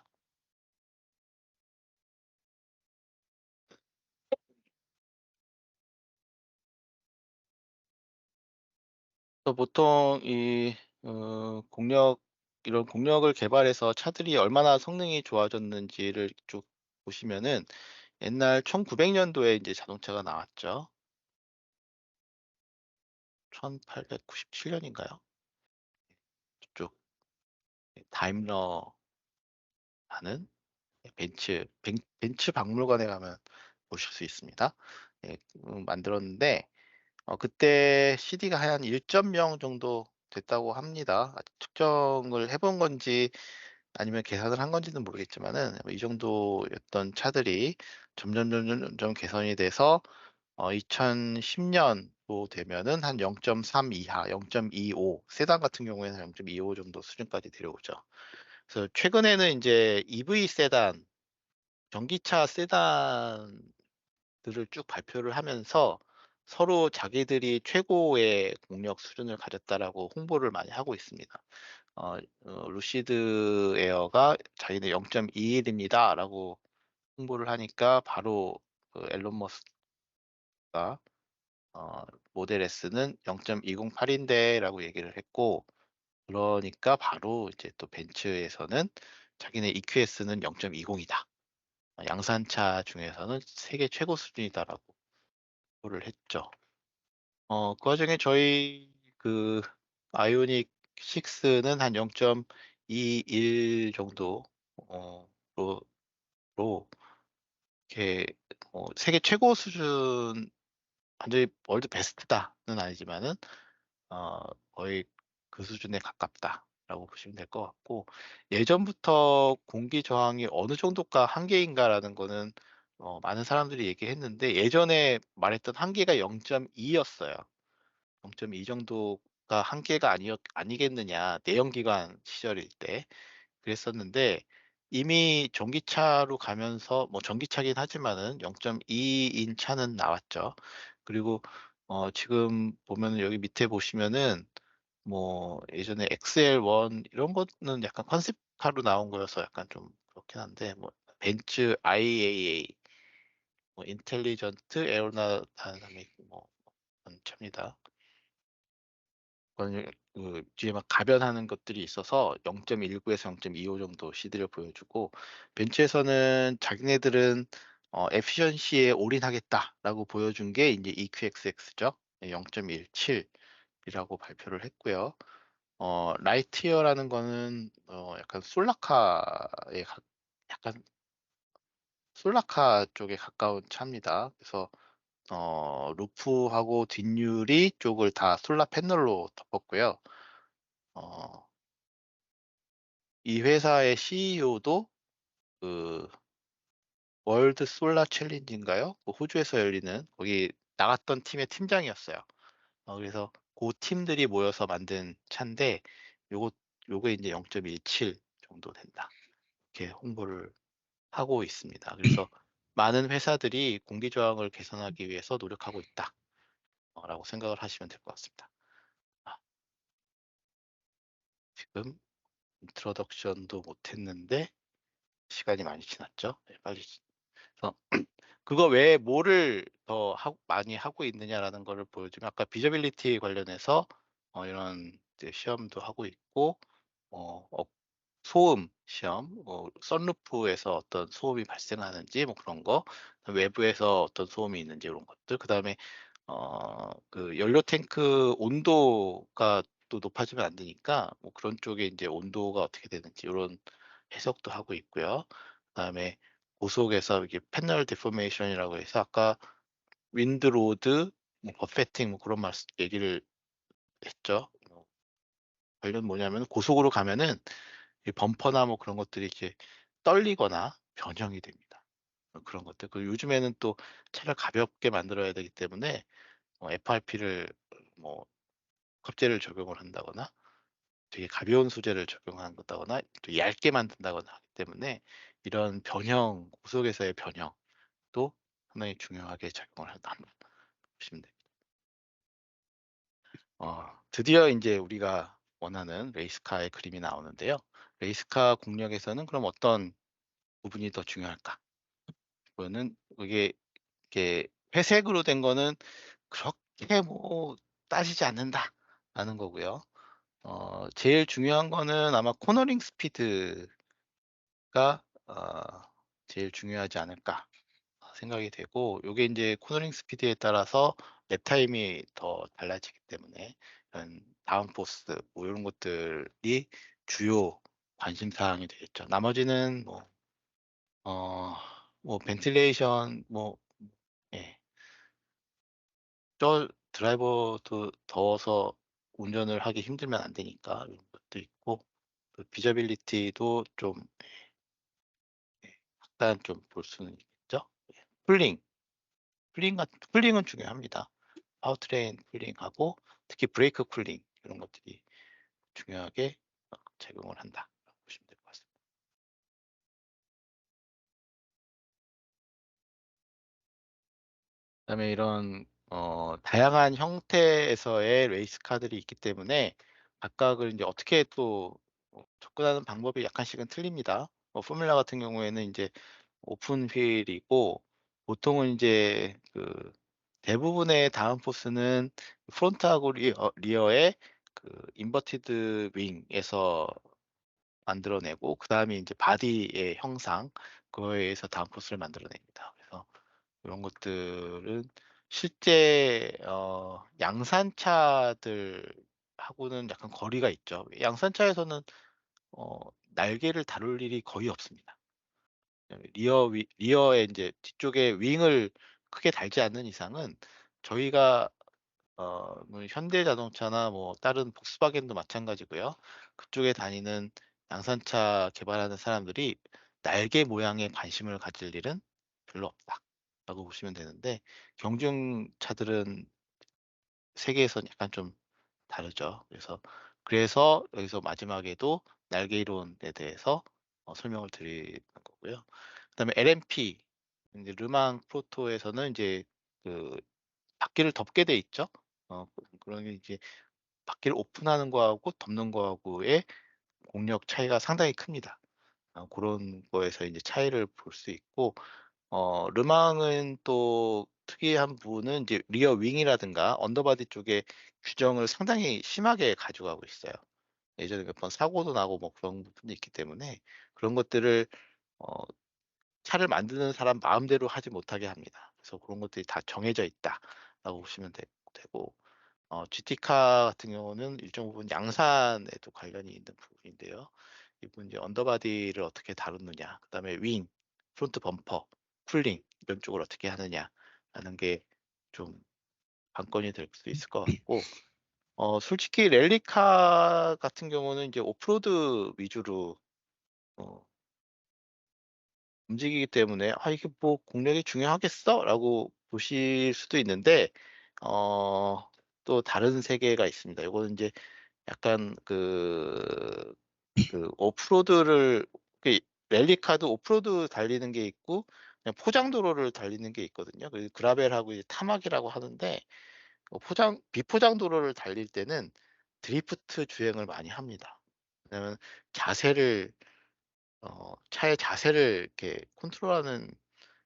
그래서 보통 이런 공력을 개발해서 차들이 얼마나 성능이 좋아졌는지를 쭉 보시면은, 옛날 1900년도에 이제 자동차가 나왔죠. 1897년인가요? 저쪽 다임러라는 벤츠 박물관에 가면 보실 수 있습니다. 예, 만들었는데, 그때 CD가 한 1.0 정도 됐다고 합니다. 아직 측정을 해본 건지 아니면 계산을 한 건지는 모르겠지만은, 이 정도였던 차들이 점점 개선이 돼서 2010년도 되면은 한 0.3 이하, 0.25, 세단 같은 경우에는 0.25 정도 수준까지 내려오죠. 그래서 최근에는 이제 EV 세단, 전기차 세단들을 쭉 발표를 하면서 서로 자기들이 최고의 공력 수준을 가졌다라고 홍보를 많이 하고 있습니다. 루시드 에어가 자기네 0.21입니다라고 홍보를 하니까, 바로 그 앨런 머스크가 모델 S는 0.208인데라고 얘기를 했고, 그러니까 바로 이제 또 벤츠에서는 자기네 EQS는 0.20이다. 양산차 중에서는 세계 최고 수준이다라고 를 했죠. 그 와중에 저희 그 아이오닉 6는 한 0.21 정도 로 이렇게 세계 최고 수준, 완전히 월드 베스트다는 아니지만은 어 거의 그 수준에 가깝다라고 보시면 될 것 같고, 예전부터 공기 저항이 어느 정도가 한계인가라는 거는 많은 사람들이 얘기했는데, 예전에 말했던 한계가 0.2였어요. 0.2 정도가 한계가 아니겠느냐, 내연기관 시절일 때 그랬었는데, 이미 전기차로 가면서, 뭐 전기차긴 하지만은 0.2인 차는 나왔죠. 그리고 지금 보면은, 여기 밑에 보시면은 뭐 예전에 XL1 이런 거는 약간 컨셉카로 나온 거여서 약간 좀 그렇긴 한데, 뭐 벤츠 IAA, 뭐 인텔리전트 에어로다이나믹, 뭐 그런 차입니다. 그 뒤에 막 가변하는 것들이 있어서 0.19에서 0.25 정도 CD를 보여주고, 벤츠에서는 자기네들은 에피션시에 올인하겠다라고 보여준 게 이제 EQXX죠. 0.17 이라고 발표를 했고요. 라이트이어라는 거는 약간 약간 솔라카 쪽에 가까운 차입니다. 그래서 루프하고 뒷유리 쪽을 다 솔라 패널로 덮었고요. 어 이 회사의 CEO도 그 월드 솔라 챌린지인가요? 그 호주에서 열리는 거기 나갔던 팀의 팀장이었어요. 그래서 고 팀들이 모여서 만든 차인데 요거 요게 인제 0.17 정도 된다. 이렇게 홍보를 하고 있습니다. 그래서 많은 회사들이 공기 저항을 개선하기 위해서 노력하고 있다. 라고 생각을 하시면 될 것 같습니다. 아 지금 인트로덕션도 못 했는데 시간이 많이 지났죠? 네 빨리 그래서 그거 외에 뭐를 더 많이 하고 있느냐라는 거를 보여주면 아까 비저빌리티 관련해서 이런 이제 시험도 하고 있고 어 어 소음 시험 선루프에서 어떤 소음이 발생하는지 뭐 그런 거, 외부에서 어떤 소음이 있는지 이런 것들, 그다음에 그 연료 탱크 온도가 또 높아지면 안 되니까 뭐 그런 쪽에 인제 온도가 어떻게 되는지 요런 해석도 하고 있고요. 그다음에 고속에서 이게 패널 디포메이션 이라고 해서 아까 윈드 로드 뭐 버페팅 뭐 그런 얘기를 했죠. 관련 뭐냐면 고속으로 가면은 이 범퍼나 뭐 그런 것들이 이렇게 떨리거나 변형이 됩니다. 그런 것들. 그리고 요즘에는 또 차를 가볍게 만들어야 되기 때문에 FRP를 뭐 껍질을 적용을 한다거나 되게 가벼운 소재를 적용한다거나 또 얇게 만든다거나 하기 때문에 이런 변형, 고속에서의 변형도 상당히 중요하게 작용을 한다 보시면 됩니다. 드디어 인제 우리가 원하는 레이스카의 그림이 나오는데요. 레이스카 공략에서는 그럼 어떤 부분이 더 중요할까? 그거는 이게 이렇게 회색으로 된 거는 그렇게 뭐 따지지 않는다라는 거고요. 제일 중요한 거는 아마 코너링 스피드가 제일 중요하지 않을까 생각이 되고, 요게 인제 코너링 스피드에 따라서 랩 타임이 더 달라지기 때문에 이런 다운포스 뭐 요런 것들이 주요 관심 사항이 되겠죠. 나머지는 어 벤틸레이션 예. 드라이버도 더워서 운전을 하기 힘들면 안 되니까 이런 것도 있고, 그 비저빌리티도 좀 약간 좀 볼 수는 있겠죠. 예. 쿨링은 중요합니다. 파워트레인 쿨링하고 특히 브레이크 쿨링 이런 것들이 중요하게 작용을 한다라고 보시면 될 것 같습니다. 그다음에 이런 다양한 형태에서의 레이스 카들이 있기 때문에 각각을 인제 어떻게 또 접근하는 방법이 약간씩은 틀립니다. 포뮬라 같은 경우에는 인제 오픈 휠이고, 보통은 인제 대부분의 다운포스는 프론트하고 리어의 인버티드 윙에서 만들어내고, 그다음에 인제 바디의 형상 그거에 의해서 다운포스를 만들어냅니다. 그래서 이런 것들은 실제 양산차들하고는 약간 거리가 있죠. 양산차에서는 어 날개를 다룰 일이 거의 없습니다. 리어에 인제 뒤쪽에 윙을 크게 달지 않는 이상은 저희가 뭐 현대자동차나 뭐 다른 폭스바겐도 마찬가지고요. 그쪽에 다니는 양산차 개발하는 사람들이 '날개 모양에 관심을 가질 일은 별로 없다.'라고 보시면 되는데, 경중차들은 세계에선 약간 좀 다르죠. 그래서 여기서 마지막에도 날개 이론에 대해서 설명을 드리는 거고요. 그다음에 LMP 인제 르망 프로토에서는 인제 그 바퀴를 덮게 돼 있죠. 그러니 이제 바퀴를 오픈하는 거하고 덮는 거하고의 공력 차이가 상당히 큽니다. 고런 거에서 인제 차이를 볼 수 있고, 르망은 또 특이한 부분은 이제 리어 윙이라든가 언더바디 쪽에 규정을 상당히 심하게 가져가고 있어요. 예전에 몇 번 사고도 나고 뭐 그런 부분이 있기 때문에 그런 것들을 어 차를 만드는 사람 마음대로 하지 못하게 합니다. 그래서 그런 것들이 다 정해져 있다라고 보시면 되고, GT카 같은 경우는 일정 부분 양산에도 관련이 있는 부분인데요. 이 부분 이제 언더바디를 어떻게 다루느냐, 그다음에 윙, 프론트 범퍼, 쿨링 이런 쪽을 어떻게 하느냐라는 게 좀 관건이 될 수 있을 것 같고, 솔직히 랠리카 같은 경우는 이제 오프로드 위주로 어 움직이기 때문에 '아 이게 뭐 공략이 중요하겠어?'라고 보실 수도 있는데, 어 또 다른 세계가 있습니다. 요거는 인제 약간 오프로드를, 그 랠리카도 오프로드 달리는 게 있고 그냥 포장도로를 달리는 게 있거든요. 그 그라벨하고 이제 타막이라고 하는데, 비포장 도로를 달릴 때는 드리프트 주행을 많이 합니다. 왜냐면 자세를 차의 자세를 이렇게 컨트롤하는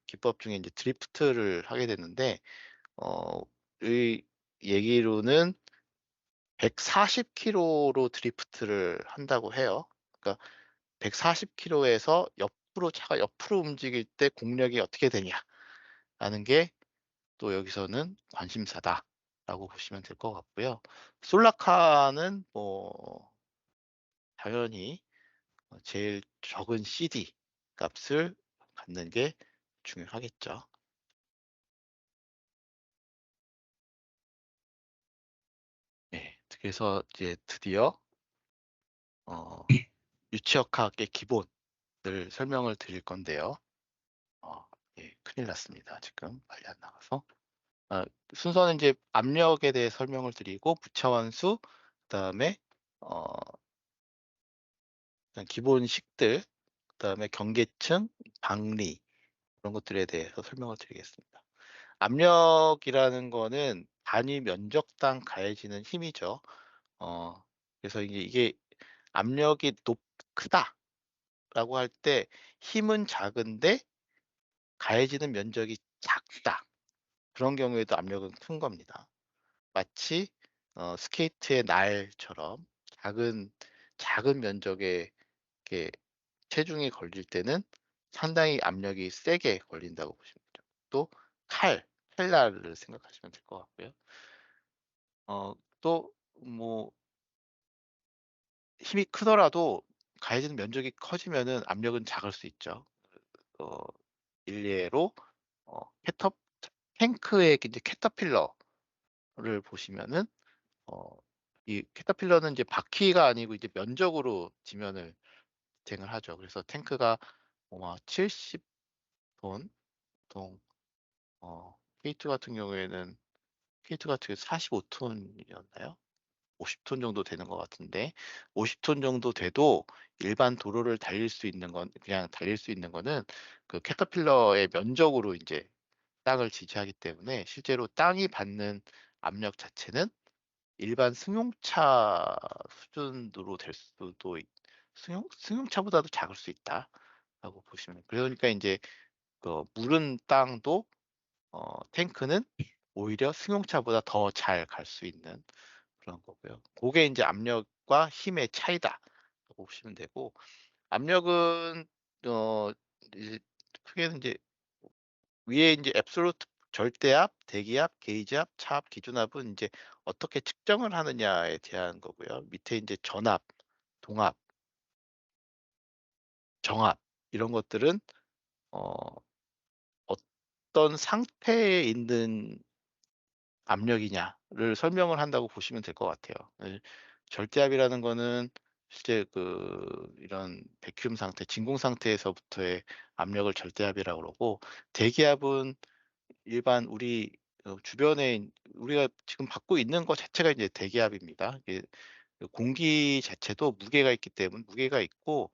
기법 중에 인제 드리프트를 하게 되는데, 어 의 얘기로는 140 킬로로 드리프트를 한다고 해요. 그러니까 140 킬로에서 차가 옆으로 움직일 때 공력이 어떻게 되냐라는 게 또 여기서는 관심사다라고 보시면 될 것 같고요. 솔라카는 뭐 당연히 제일 적은 CD 값을 갖는 게 중요하겠죠. 네. 그래서 이제 드디어 어 유치역학의 기본을 설명을 드릴 건데요. 어 예, 큰일 났습니다 지금 빨리 안 나가서. 아 순서는 이제 압력에 대해 설명을 드리고, 부차원수, 그다음에 어 그냥 기본식들, 그다음에 경계층, 방리, 그런 것들에 대해서 설명을 드리겠습니다. 압력이라는 거는 단위 면적당 가해지는 힘이죠. 그래서 이게 압력이 크다라고 할 때 힘은 작은데 가해지는 면적이 작다. 그런 경우에도 압력은 큰 겁니다. 마치 스케이트의 날처럼 작은 작은 면적에 이렇게 체중이 걸릴 때는 상당히 압력이 세게 걸린다고 보시면 돼요. 또 칼날을 생각하시면 될 것 같고요. 또 뭐 힘이 크더라도 가해지는 면적이 커지면은 압력은 작을 수 있죠. 어 일례로 캐터 탱크의 이제 캐터필러를 보시면은, 어 이 캐터필러는 이제 바퀴가 아니고 이제 면적으로 지면을 지탱을 하죠. 그래서 탱크가 아마 70 톤, 보통 K2 같은 경우에는, K2 같은 경우 45 톤이었나요? 50톤 정도 되는 것 같은데, 50톤 정도 돼도 일반 도로를 달릴 수 있는 건, 그냥 달릴 수 있는 거는 그 캐터필러의 면적으로 인제 땅을 지지하기 때문에, 실제로 땅이 받는 압력 자체는 일반 승용차 수준으로 될 수도 승용차보다도 작을 수 있다라고 보시면, 그러니까 인제 무른 땅도 탱크는 오히려 승용차보다 더 잘 갈 수 있는 그런 거고요. 고게 인제 압력과 힘의 차이다라고 보시면 되고, 압력은 어 이제 크게는 인제 위에 인제 앱솔루트 절대압, 대기압, 게이지압, 차압, 기준압은 인제 어떻게 측정을 하느냐에 대한 거고요. 밑에 인제 전압, 동압, 정압, 이런 것들은 어 어떤 상태에 있는 압력이냐를 설명을 한다고 보시면 될 것 같아요. 절대압이라는 거는 실제 이런 백큐um 상태, 진공 상태에서부터의 압력을 절대압이라고 그러고, 대기압은 일반 우리 주변에 우리가 지금 받고 있는 것 자체가 이제 대기압입니다. 이게 공기 자체도 무게가 있고,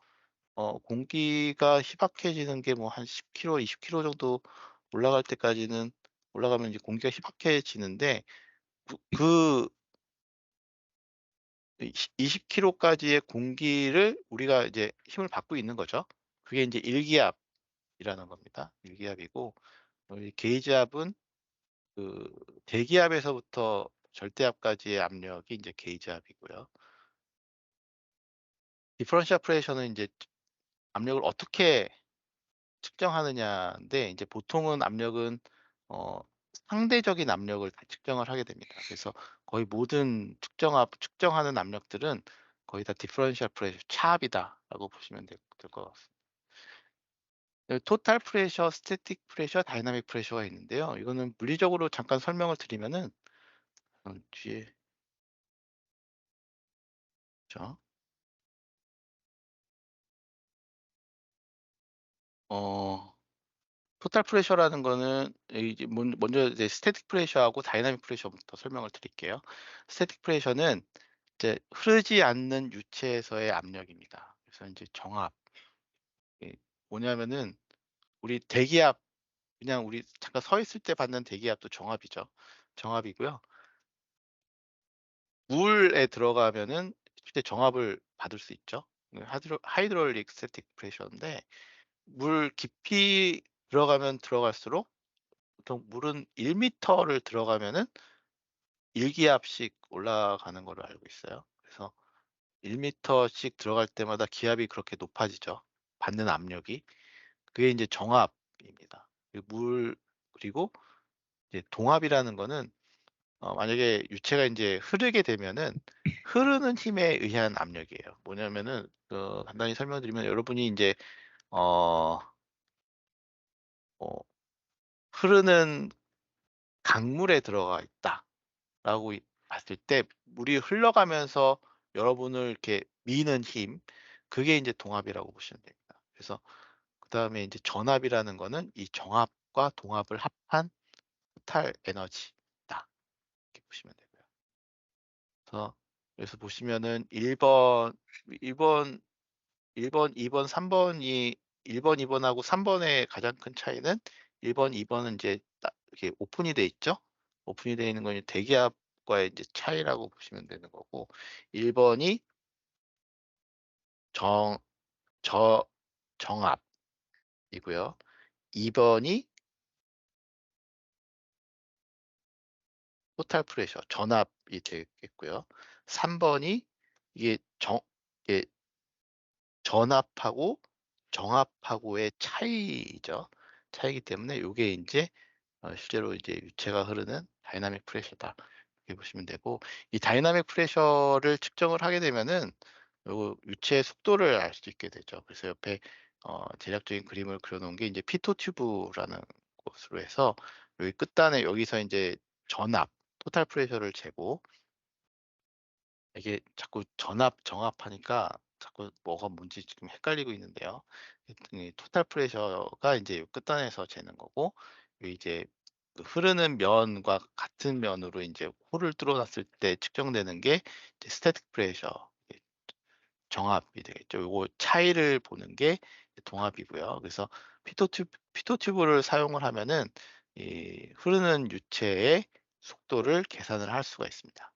공기가 희박해지는 게 뭐 한 10 킬로, 20 킬로 정도 올라갈 때까지는, 올라가면 이제 공기가 희박해지는데, 그 20 킬로까지의 공기를 우리가 이제 힘을 받고 있는 거죠. 그게 인제 일기압이라는 겁니다. 일기압이고, 이 게이지압은 대기압에서부터 절대압까지의 압력이 인제 게이지압이고요. 디퍼런셜 프레셔는 인제 압력을 어떻게 측정하느냐인데, 인제 보통은 압력은 어 상대적인 압력을 다 측정을 하게 됩니다. 그래서 거의 모든 측정하는 압력들은 거의 다 디퍼런셜 프레셔 차압이다라고 보시면 될 것 같습니다. 토탈 프레셔, 스태틱 프레셔, 다이나믹 프레셔가 있는데요. 이거는 물리적으로 잠깐 설명을 드리면은 뒤에 죠. 어 토탈 프레셔라는 거는 이제 먼저 이제 스태틱 프레셔하고 다이나믹 프레셔부터 설명을 드릴게요. 스태틱 프레셔는 이제 흐르지 않는 유체에서의 압력입니다. 그래서 인제 정압. 뭐냐면은 우리 대기압, 그냥 우리 잠깐 서 있을 때 받는 대기압도 정압이죠. 정압이고요. 물에 들어가면은 실제 정압을 받을 수 있죠. 하이드롤릭 스태틱 프레셔인데, 물 깊이 들어가면 들어갈수록 보통 물은 1 미터를 들어가면은 1 기압씩 올라가는 걸로 알고 있어요. 그래서 1 미터씩 들어갈 때마다 기압이 그렇게 높아지죠, 받는 압력이. 그게 인제 정압입니다. 그리고 이제 동압이라는 거는 만약에 유체가 인제 흐르게 되면은 흐르는 힘에 의한 압력이에요. 뭐냐면은 간단히 설명드리면, 여러분이 인제 어 어 흐르는 강물에 들어가 있다라고 봤을 때 물이 흘러가면서 여러분을 이렇게 미는 힘, 그게 인제 동압이라고 보시면 됩니다. 그래서 그다음에 인제 전압이라는 거는 이 정압과 동압을 합한 토탈 에너지다, 이렇게 보시면 되고요. 그래서 보시면은 1 번 1 번, 2번, 3 번이 1 번, 2 번하고 3 번의 가장 큰 차이는, 1 번, 2 번은 인제 딱 이렇게 오픈이 돼 있죠. 오픈이 되어 있는 건 대기압과의 인제 차이라고 보시면 되는 거고, 1 번이 정 저 정압이고요. 2 번이 토탈 프레셔 전압이 되겠고요. 3 번이 이게 이게 전압하고 정압하고의 차이죠. 차이기 때문에 요게 인제 실제로 이제 유체가 흐르는 다이나믹 프레셔다, 이렇게 보시면 되고, 이 다이나믹 프레셔를 측정을 하게 되면은 요 유체의 속도를 알 수 있게 되죠. 그래서 옆에 대략적인 그림을 그려 놓은 게 인제 피토 튜브라는 곳으로 해서, 여기 끝단에 여기서 인제 전압, 토탈 프레셔를 재고, 이게 자꾸 전압, 정압하니까 자꾸 뭐가 뭔지 지금 헷갈리고 있는데요. 하여튼 이 토탈 프레셔가 인제 요 끝단에서 재는 거고, 요 이제 그 흐르는 면과 같은 면으로 인제 홀을 뚫어 놨을 때 측정되는 게 이제 스태틱 프레셔, 이 정압이 되겠죠. 요거 차이를 보는 게 동압이고요. 그래서 피토 튜브를 사용을 하면은 이 흐르는 유체의 속도를 계산을 할 수가 있습니다.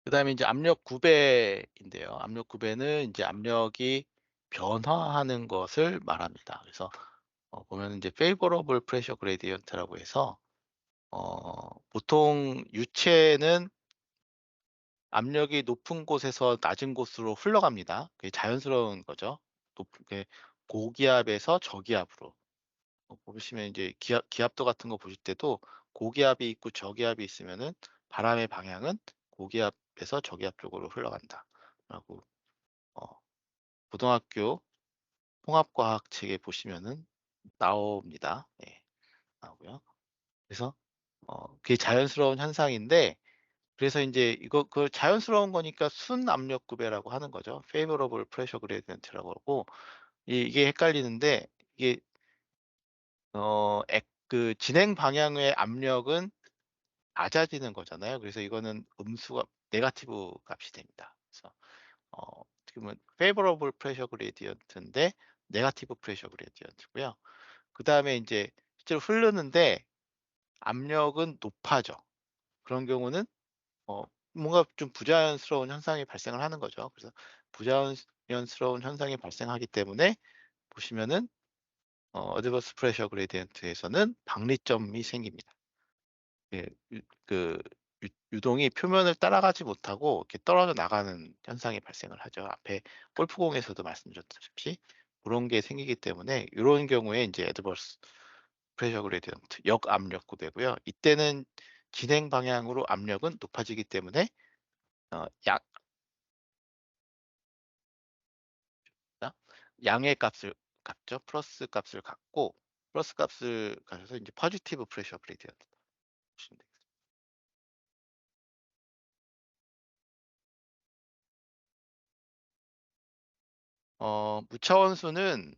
그다음에 인제 압력 구배인데요. 압력 구배는 인제 압력이 변화하는 것을 말합니다. 그래서 보면은 인제 favorable pressure gradient라고 해서 보통 유체는 압력이 높은 곳에서 낮은 곳으로 흘러갑니다. 그게 자연스러운 거죠. 높게 고기압에서 저기압으로. 보시면 인제 기압도 같은 거 보실 때도 고기압이 있고 저기압이 있으면은 바람의 방향은 고기압에서 저기압 쪽으로 흘러간다라고 어 고등학교 통합과학 책에 보시면은 나옵니다. 예. 나오고요. 그래서 그게 자연스러운 현상인데, 그래서 인제 자연스러운 거니까 순압력 구배라고 하는 거죠. favorable pressure gradient라고 하고, 이게 헷갈리는데, 이게 진행 방향의 압력은 낮아지는 거잖아요. 그래서 이거는 음수가 네거티브 값이 됩니다. 그래서 어떻게 보면 favorable pressure gradient인데 네거티브 pressure gradient고요. 그다음에 인제 실제로 흐르는데 압력은 높아져. 그런 경우는 어 뭔가 좀 부자연스러운 현상이 발생을 하는 거죠. 그래서 부자연스러운 현상이 발생하기 때문에 보시면은 adverse pressure gradient에서는 박리점이 생깁니다. 예. 유동이 표면을 따라가지 못하고 이렇게 떨어져 나가는 현상이 발생을 하죠. 앞에 골프공에서도 말씀드렸다시피. 그런 게 생기기 때문에 이런 경우에 이제 애드버스 프레셔 그레디언트 역압력 구되고요. 이때는 진행 방향으로 압력은 높아지기 때문에 약 양의 값을 갖죠. 플러스 값을 갖고 플러스 값을 가져서 이제 포지티브 프레셔 그레디언트 보시면 되겠습니다. 무차원수는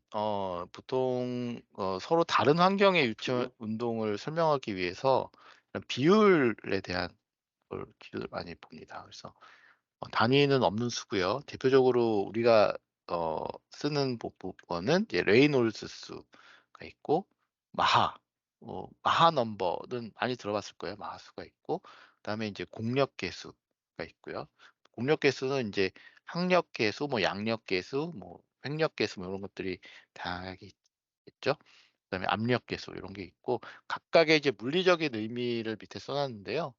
보통 서로 다른 환경의 유치 운동을 설명하기 위해서 이런 비율에 대한 걸 기준을 많이 봅니다. 그래서 단위는 없는 수고요. 대표적으로 우리가 쓰는 법은 이제 레이놀즈 수가 있고 마하, 마하 넘버는 많이 들어봤을 거예요. 마하 수가 있고 그다음에 이제 공력 계수가 있고요. 공력 계수는 이제 학력 계수, 뭐 양력 계수, 뭐 횡력 계수 뭐 이런 것들이 다양하게 있죠. 그다음에 압력 계수 이런 게 있고 각각의 이제 물리적인 의미를 밑에 써놨는데요.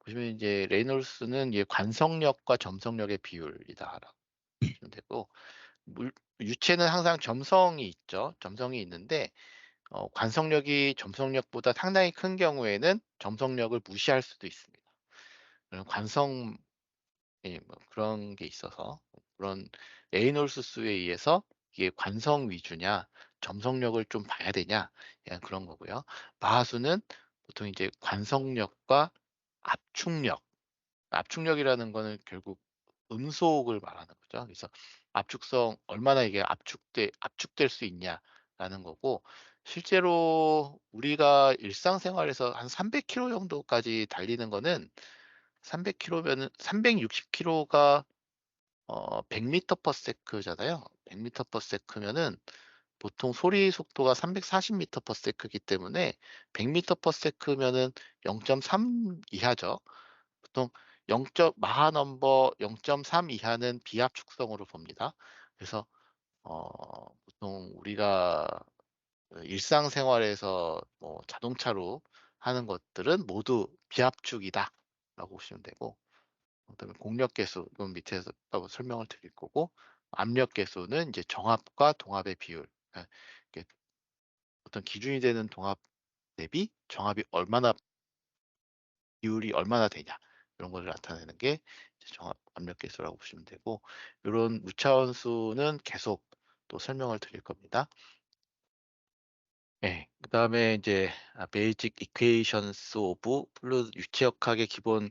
보시면 이제 레이놀스는 이게 관성력과 점성력의 비율이다라고 보시면 되고 물 유체는 항상 점성이 있죠. 점성이 있는데 관성력이 점성력보다 상당히 큰 경우에는 점성력을 무시할 수도 있습니다. 그런 관성 뭐 그런 게 있어서 그런 레이놀스 수에 의해서 이게 관성 위주냐 점성력을 좀 봐야 되냐 그냥 그런 거고요. 마하수는 보통 이제 관성력과 압축력 압축력이라는 거는 결국 음속을 말하는 거죠. 그래서 압축성 얼마나 이게 압축될 수 있냐라는 거고 실제로 우리가 일상생활에서 한 300km 정도까지 달리는 거는 300km면은 360km가 100m/s잖아요. 100m/s면은 보통 소리 속도가 340m/s이기 때문에 100m/s면은 0.3 이하죠. 보통 0. 마하 넘버 0.3 이하는 비압축성으로 봅니다. 그래서 보통 우리가 일상생활에서 뭐 자동차로 하는 것들은 모두 비압축이다라고 보시면 되고 그다음에 공력 계수 이건 밑에서 또 설명을 드릴 거고 압력 계수는 이제 정압과 동압의 비율. 이게 어떤 기준이 되는 동압 대비 정압이 얼마나 비율이 얼마나 되냐 이런 것을 나타내는 게 이제 정압 압력 계수라고 보시면 되고 이런 무차원수는 계속 또 설명을 드릴 겁니다. 예. 그다음에 이제 베이직 이퀘이션스 오브 플루이드 유체역학의 기본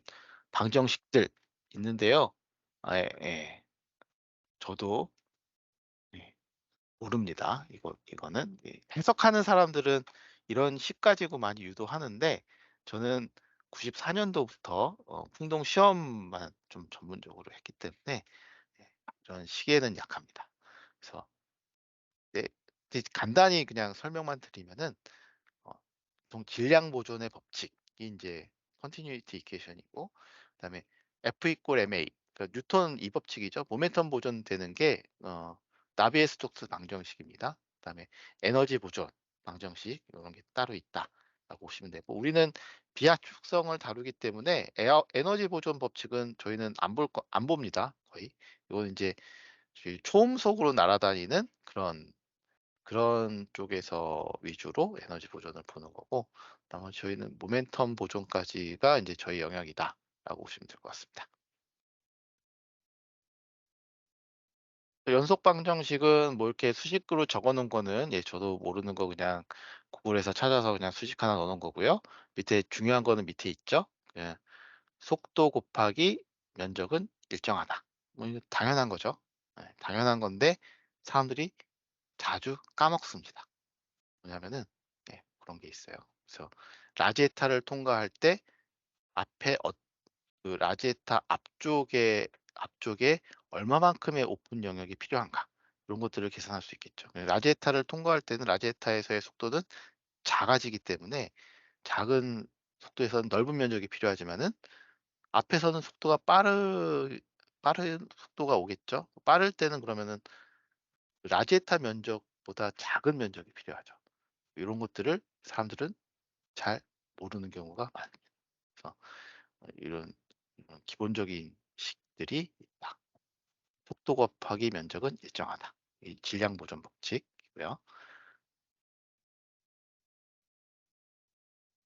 방정식들 있는데요. 예. 저도 예 모릅니다. 이거는 해석하는 사람들은 이런 식 가지고 많이 유도하는데 저는 94년도부터 풍동 시험만 좀 전문적으로 했기 때문에 예 이런 식에는 약합니다. 그래서 네 이제 간단히 그냥 설명만 드리면은 어 보통 질량 보존의 법칙이 인제 컨티뉴이티 이퀘이션이고 그다음에 F 이퀄 ma 그러니까 뉴턴 이 법칙이죠. 모멘텀 보존되는 게 나비의 스톡스 방정식입니다. 그다음에 에너지 보존 방정식 요런 게 따로 있다라고 보시면 되고 우리는 비압축성을 다루기 때문에 에너지 보존 법칙은 저희는 안 봅니다, 거의. 요거는 인제 저희 초음속으로 날아다니는 그런 쪽에서 위주로 에너지 보존을 보는 거고 나머지 저희는 모멘텀 보존까지가 인제 저희 영역이다라고 보시면 될 것 같습니다. 연속 방정식은 뭐 이렇게 수식으로 적어 놓은 거는 예 저도 모르는 거 그냥 구글에서 찾아서 그냥 수식 하나 넣어 놓은 거고요. 밑에 중요한 거는 밑에 있죠. 예. 속도 곱하기 면적은 일정하다. 뭐 이거 당연한 거죠. 예 당연한 건데 사람들이 자주 까먹습니다. 뭐냐면은 그런 게 있어요. 그래서 라제타를 통과할 때 앞에 그 라제타 앞쪽에 얼마만큼의 오픈 영역이 필요한가 이런 것들을 계산할 수 있겠죠. 라제타를 통과할 때는 라제타에서의 속도는 작아지기 때문에 작은 속도에서는 넓은 면적이 필요하지만은 앞에서는 속도가 빠른 속도가 오겠죠. 빠를 때는 그러면은 라제타 면적보다 작은 면적이 필요하죠. 이런 것들을 사람들은 잘 모르는 경우가 많습니다. 그래서 이런 기본적인 식들이 있다. 속도 곱하기 면적은 일정하다. 이 질량 보존 법칙이고요.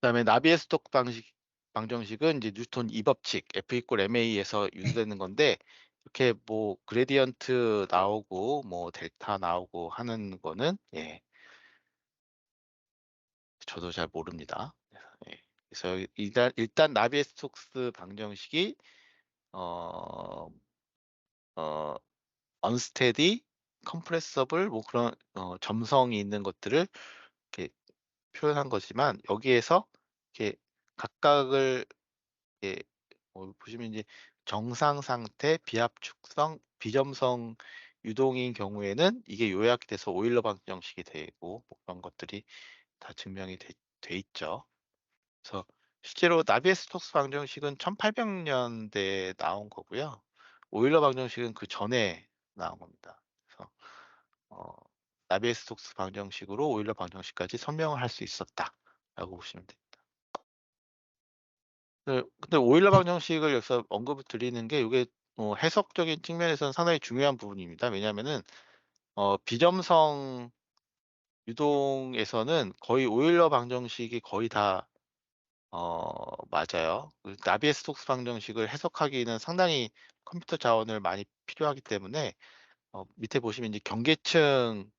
그다음에 나비의 스톡 방정식은 이제 뉴턴 2 법칙 F=ma에서 유도되는 건데, 이렇게 뭐 그레디언트 나오고 뭐 델타 나오고 하는 거는 저도 잘 모릅니다. 그래서 일단 나비의 스톡스 방정식이 어 어 언스테디, 컴프레서블 뭐 그런 점성이 있는 것들을 이렇게 표현한 거지만, 여기에서 이렇게 각각을 이렇게 보시면 이제 정상 상태, 비압축성, 비점성 유동인 경우에는 이게 요약이 돼서 오일러 방정식이 되고, 뭐 그런 것들이 다 증명이 돼 있죠. 그래서 실제로 나비의 스톡스 방정식은 1800년대에 나온 거고요. 오일러 방정식은 그 전에 나온 겁니다. 그래서 어 나비의 스톡스 방정식으로 오일러 방정식까지 설명을 할 수 있었다라고 보시면 됩니다. 근데 오일러 방정식을 여기서 언급을 드리는 게, 이게 해석적인 측면에서는 상당히 중요한 부분입니다. 왜냐하면은 비점성 유동에서는 거의 오일러 방정식이 거의 다 맞아요. 그 나비의 스톡스 방정식을 해석하기는 상당히 컴퓨터 자원을 많이 필요하기 때문에, 밑에 보시면 이제 경계층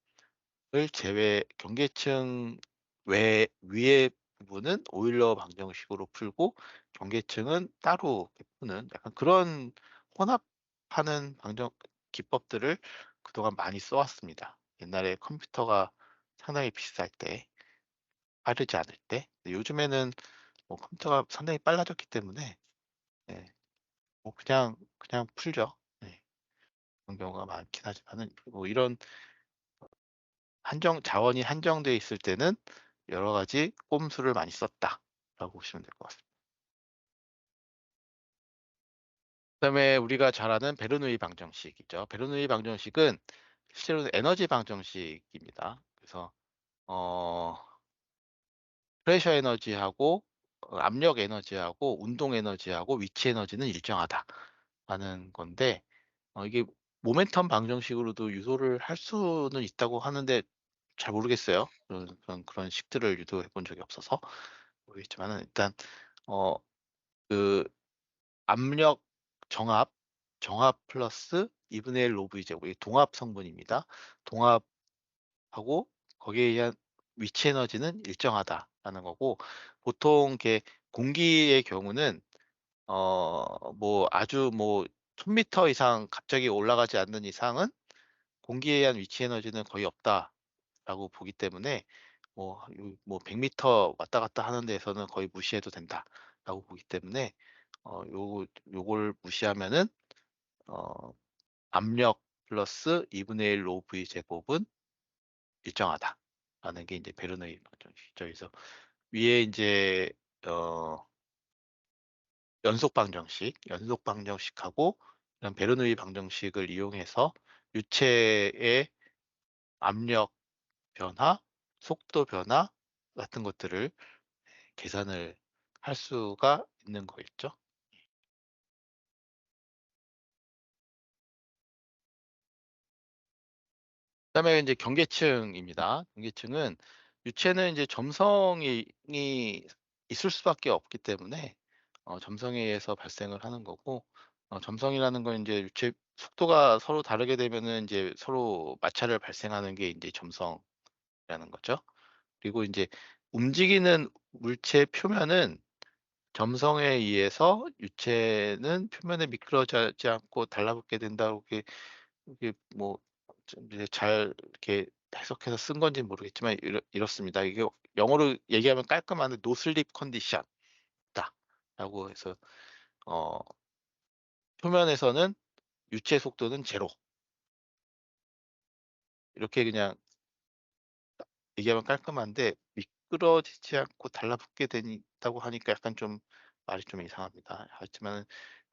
외 위의 부분은 오일러 방정식으로 풀고, 경계층은 따로 이렇게 푸는 약간 그런 혼합하는 방정 기법들을 그동안 많이 써 왔습니다. 옛날에 컴퓨터가 상당히 비쌀 때, 빠르지 않을 때. 근데 요즘에는 뭐 컴퓨터가 상당히 빨라졌기 때문에 예 뭐 그냥 풀죠. 네. 그런 경우가 많긴 하지만은, 뭐 이런 자원이 한정돼 있을 때는 여러 가지 꼼수를 많이 썼다라고 보시면 될 것 같습니다. 그다음에 우리가 잘 아는 베르누이 방정식이죠. 베르누이 방정식은 실제로는 에너지 방정식입니다. 그래서 어 프레셔 에너지하고 압력 에너지하고 운동 에너지하고 위치 에너지는 일정하다라는 건데, 이게 모멘텀 방정식으로도 유도를 할 수는 있다고 하는데 잘 모르겠어요. 그런 식들을 유도해 본 적이 없어서 모르겠지만은, 일단 어 그 압력 정압, 정압 플러스 2분의 1 로브 제곱, 이게 동압 성분입니다. 동압하고 거기에 의한 위치 에너지는 일정하다라는 거고, 보통 이렇게 공기의 경우는 뭐 아주 뭐 1000m 이상 갑자기 올라가지 않는 이상은 공기에 의한 위치 에너지는 거의 없다라고 보기 때문에, 뭐 100m 왔다 갔다 하는 데에서는 거의 무시해도 된다라고 보기 때문에, 요걸 무시하면은 어 압력 플러스 2분의 1 로브의 제곱은 일정하다라는 게 이제 베르노이 방정식이죠. 그래서 위에 이제 어 연속 방정식하고 이런 베르누이 방정식을 이용해서 유체의 압력 변화, 속도 변화 같은 것들을 계산을 할 수가 있는 거겠죠. 그다음에 이제 경계층입니다. 경계층은 유체는 이제 점성이 있을 수밖에 없기 때문에 점성에 의해서 발생을 하는 거고, 점성이라는 건 이제 유체 속도가 서로 다르게 되면은 이제 서로 마찰을 발생하는 게 이제 점성이라는 거죠. 그리고 이제 움직이는 물체 표면은 점성에 의해서 유체는 표면에 미끄러지지 않고 달라붙게 된다고, 이게 뭐 좀 이제 잘 이렇게 해석해서 쓴 건지는 모르겠지만 이렇습니다. 이게 영어로 얘기하면 깔끔한데 "노 슬립 컨디션이다." 라고 해서 어 표면에서는 유체 속도는 제로, 이렇게 그냥 얘기하면 깔끔한데, 미끄러지지 않고 달라붙게 된다고 하니까 약간 좀 말이 좀 이상합니다. 하지만은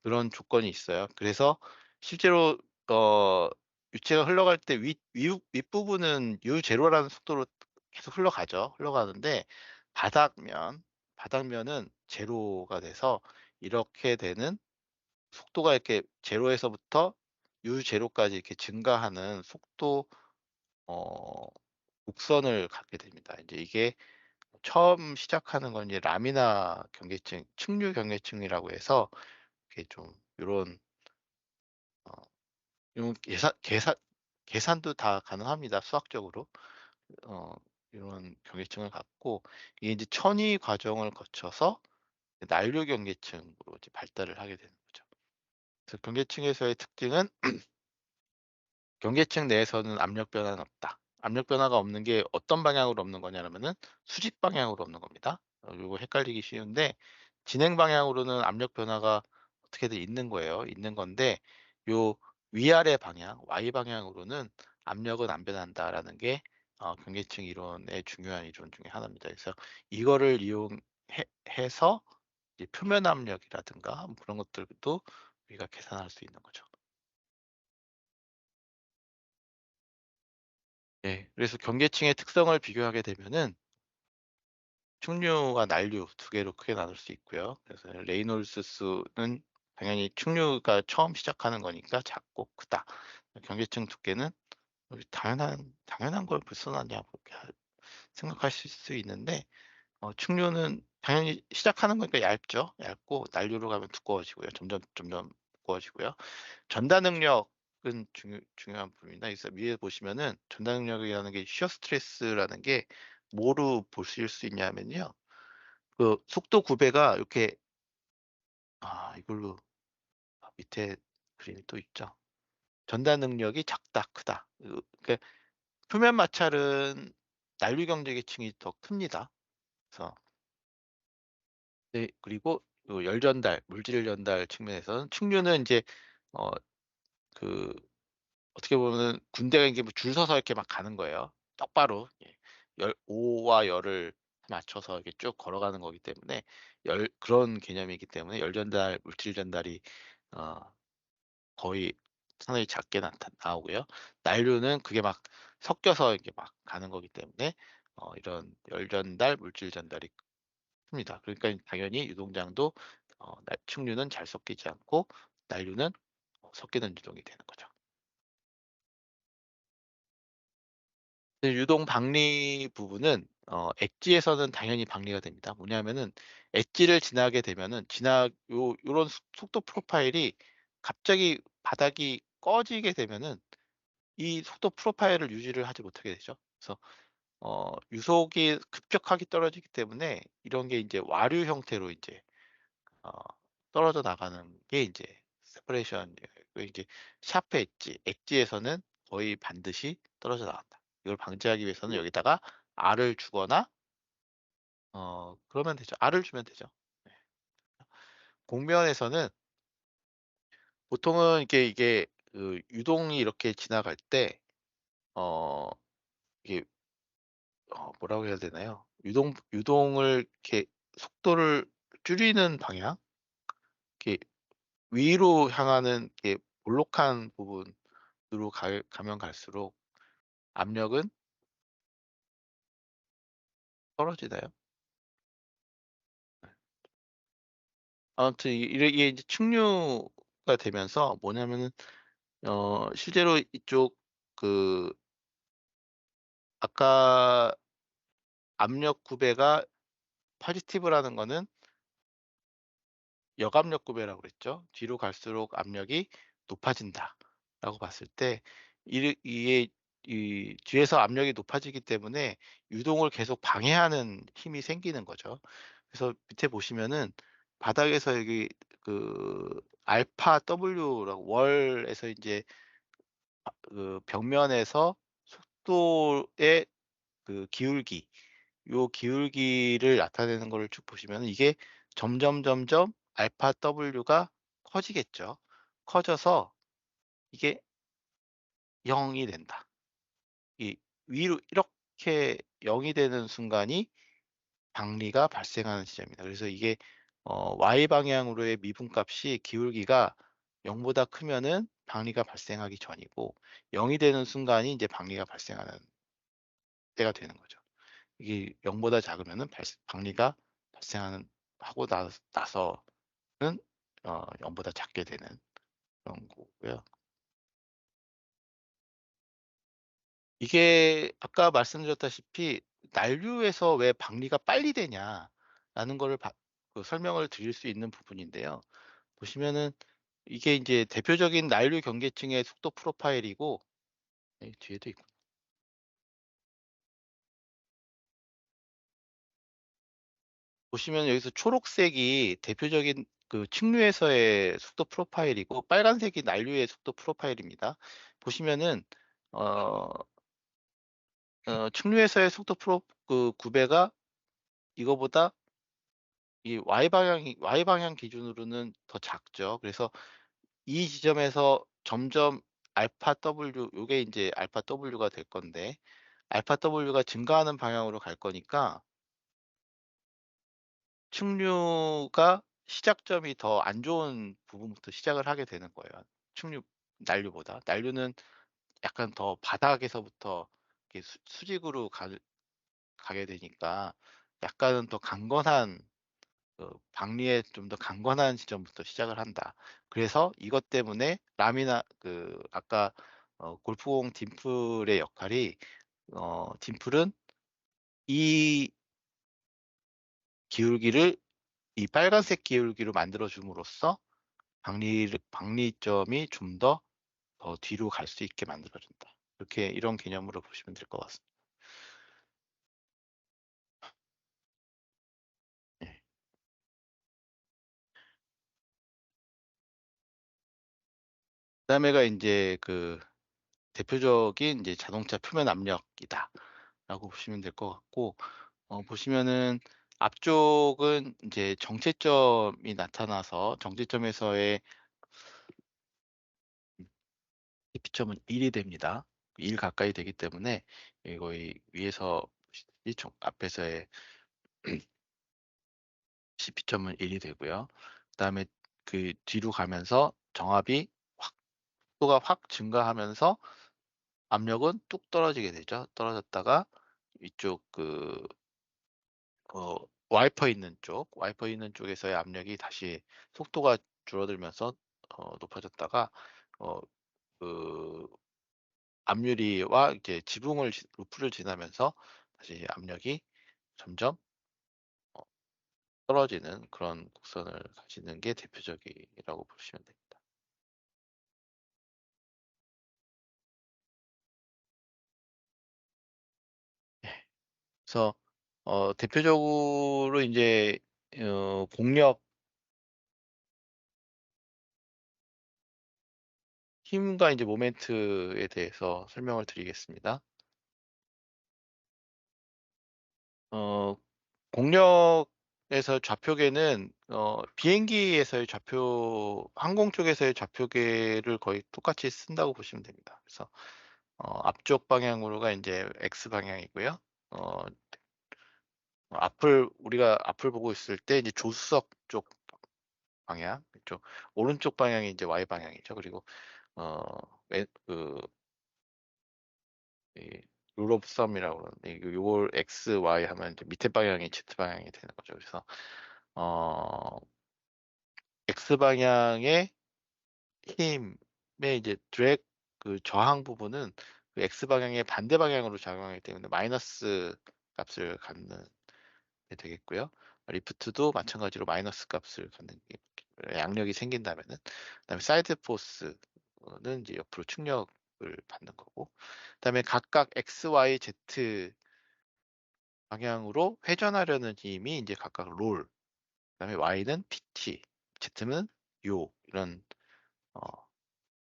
그런 조건이 있어요. 그래서 실제로 어 유체가 흘러갈 때 윗부분은 u 제로라는 속도로 계속 흘러가는데, 바닥면 바닥면은 제로가 돼서, 이렇게 되는 속도가 이렇게 제로에서부터 u 제로까지 이렇게 증가하는 속도 어 곡선을 갖게 됩니다. 이제 이게 처음 시작하는 건 이제 라미나 경계층, 측류 경계층이라고 해서 이렇게 좀 요런 어 요 계산도 다 가능합니다, 수학적으로. 어 이런 경계층을 갖고 이게 이제 천위 과정을 거쳐서 난류 경계층으로 이제 발달을 하게 되는 거죠. 그래서 경계층에서의 특징은 경계층 내에서는 압력 변화는 없다. 압력 변화가 없는 게 어떤 방향으로 없는 거냐면은 수직 방향으로 없는 겁니다. 요거 헷갈리기 쉬운데 진행 방향으로는 압력 변화가 어떻게든 있는 거예요. 있는 건데 요 위아래 방향 Y 방향으로는 압력은 안 변한다라는 게 경계층 이론의 중요한 이론 중에 하나입니다. 그래서 이거를 이용해 해서 이제 표면 압력이라든가 뭐 그런 것들도 우리가 계산할 수 있는 거죠. 네. 그래서 경계층의 특성을 비교하게 되면은 충류와 난류 두 개로 크게 나눌 수 있고요. 그래서 레이놀스 수는 당연히 충류가 처음 시작하는 거니까 작고 크다. 경계층 두께는 당연한 걸 벌써 나냐 그렇게 생각하실 수 있는데 충류는 당연히 시작하는 거니까 얇죠. 얇고 난류로 가면 두꺼워지고요. 점점 두꺼워지고요. 전달 능력은 중요한 부분입니다. 그래서 위에 보시면은 전달 능력이라는 게 시어 스트레스라는 게 뭐로 보실 수 있냐면요. 그 속도 구배가 이렇게 이걸로 밑에 그림이 또 있죠. 전달 능력이 작다, 크다. 그러니까 표면 마찰은 난류 경계층이 더 큽니다. 그래서 네, 그리고 요 열 전달, 물질 전달 측면에서는 충류는 인제 어 그 어떻게 보면은 군대가 이게 뭐 줄 서서 이렇게 막 가는 거예요. 똑바로. 예. 열 오와 열을 맞춰서 이렇게 쭉 걸어가는 거기 때문에 열 그런 개념이기 때문에 열 전달, 물질 전달이 어 거의 상당히 작게 나오고요. 난류는 그게 막 섞여서 이렇게 막 가는 거기 때문에 이런 열 전달, 물질 전달이 큽니다. 그러니까 당연히 유동장도 충류는 잘 섞이지 않고 난류는 섞이는 유동이 되는 거죠. 근데 유동 박리 부분은 엣지에서는 당연히 박리가 됩니다. 뭐냐면은 엣지를 지나게 되면은 요런 속도 프로파일이 갑자기 바닥이 꺼지게 되면은 이 속도 프로파일을 유지를 하지 못하게 되죠. 그래서 유속이 급격하게 떨어지기 때문에 이런 게 인제 와류 형태로 인제 어 떨어져 나가는 게 인제 세퍼레이션 그 이제 샤프 엣지에서는 거의 반드시 떨어져 나간다. 이걸 방지하기 위해서는 여기다가 R을 주거나 그러면 되죠. R을 주면 되죠. 네. 곡면에서는 보통은 이게 그 유동이 이렇게 지나갈 때 어 이게 뭐라고 해야 되나요? 유동을 이렇게 속도를 줄이는 방향? 이렇게 위로 향하는 이렇게 볼록한 부분으로 가면 갈수록 압력은 떨어지나요? 아무튼 이게 이제 충류가 되면서 뭐냐면은 실제로 이쪽 그 아까 압력 구배가 포지티브라는 거는 역압력 구배라고 그랬죠. 뒤로 갈수록 압력이 높아진다라고 봤을 때 이게 이 뒤에서 압력이 높아지기 때문에 유동을 계속 방해하는 힘이 생기는 거죠. 그래서 밑에 보시면은 바닥에서 여기 그 알파 W라고 월에서 인제 그 벽면에서 속도의 그 기울기 요 기울기를 나타내는 거를 쭉 보시면은 이게 점점 알파 W가 커지겠죠. 커져서 이게 0이 된다. 이 위로 이렇게 0이 되는 순간이 박리가 발생하는 지점입니다. 그래서 이게 Y 방향으로의 미분값이 기울기가 0 보다 크면은 박리가 발생하기 전이고 0이 되는 순간이 이제 박리가 발생하는 때가 되는 거죠. 이게 0 보다 작으면은 박리가 발생하는 하고 나서는 0 보다 작게 되는 그런 거고요. 이게 아까 말씀드렸다시피 "난류에서 왜 방리가 빨리 되냐?"라는 거를 설명을 드릴 수 있는 부분인데요. 보시면은 이게 인제 대표적인 난류 경계층의 속도 프로파일이고, 네, 뒤에도 있고, 보시면 여기서 초록색이 대표적인 그 측류에서의 속도 프로파일이고, 빨간색이 난류의 속도 프로파일입니다. 보시면은 어 측류에서의 속도 구배가 이거보다 이 Y 방향 기준으로는 더 작죠. 그래서 이 지점에서 점점 알파 W, 요게 인제 알파 W가 될 건데, 알파 W가 증가하는 방향으로 갈 거니까 측류가 시작점이 더 안 좋은 부분부터 시작을 하게 되는 거예요. 측류 난류보다. 난류는 약간 더 바닥에서부터 이렇게 수직으로 가게 되니까 약간은 더 강건한, 박리에 좀 더 강건한 지점부터 시작을 한다. 그래서 이것 때문에 라미나 아까 골프공 딤플의 역할이, 딤플은 이 기울기를 이 빨간색 기울기로 만들어 줌으로써 박리점이 좀 더 뒤로 갈 수 있게 만들어 준다. 이렇게 이런 개념으로 보시면 될 것 같습니다. 예. 그다음에가 인제 대표적인 이제 자동차 표면 압력이다라고 보시면 될 것 같고, 보시면은 앞쪽은 이제 정체점이 나타나서 정체점에서의 대피점은 1이 됩니다. 1 가까이 되기 때문에 거의 위에서 보시듯이 앞에서의 CP점은 1이 되고요. 그다음에 그 뒤로 가면서 정압이 확 속도가 확 증가하면서 압력은 뚝 떨어지게 되죠. 떨어졌다가 이쪽 어 와이퍼 있는 쪽에서의 압력이 다시 속도가 줄어들면서 높아졌다가 어 그 앞유리와 이제 루프를 지나면서 다시 압력이 점점 어 떨어지는 그런 곡선을 가지는 게 대표적이라고 보시면 됩니다. 예. 그래서 대표적으로 인제 공력, 힘과 인제 모멘트에 대해서 설명을 드리겠습니다. 어 공력에서 좌표계는 비행기에서의 항공 쪽에서의 좌표계를 거의 똑같이 쓴다고 보시면 됩니다. 그래서 앞쪽 방향으로가 인제 X 방향이고요. 어 우리가 앞을 보고 있을 때 이제 조수석 쪽 방향, 이쪽 오른쪽 방향이 인제 Y 방향이죠. 그리고 어 왼 이 룰 오브 썸이라고 그러는데, 요걸 X, Y 하면 이제 밑에 방향이 Z 방향이 되는 거죠. 그래서 어 X 방향의 힘의 이제 저항 부분은 그 X 방향의 반대 방향으로 작용하기 때문에 마이너스 값을 갖는 게 되겠고요. 리프트도 마찬가지로 마이너스 값을 갖는 게, 양력이 생긴다면은. 그다음에 사이드 포스는 이제 옆으로 충력을 받는 거고, 그다음에 각각 X, Y, Z 방향으로 회전하려는 힘이 이제 각각 롤, 그다음에 Y는 PT, Z는 이런 어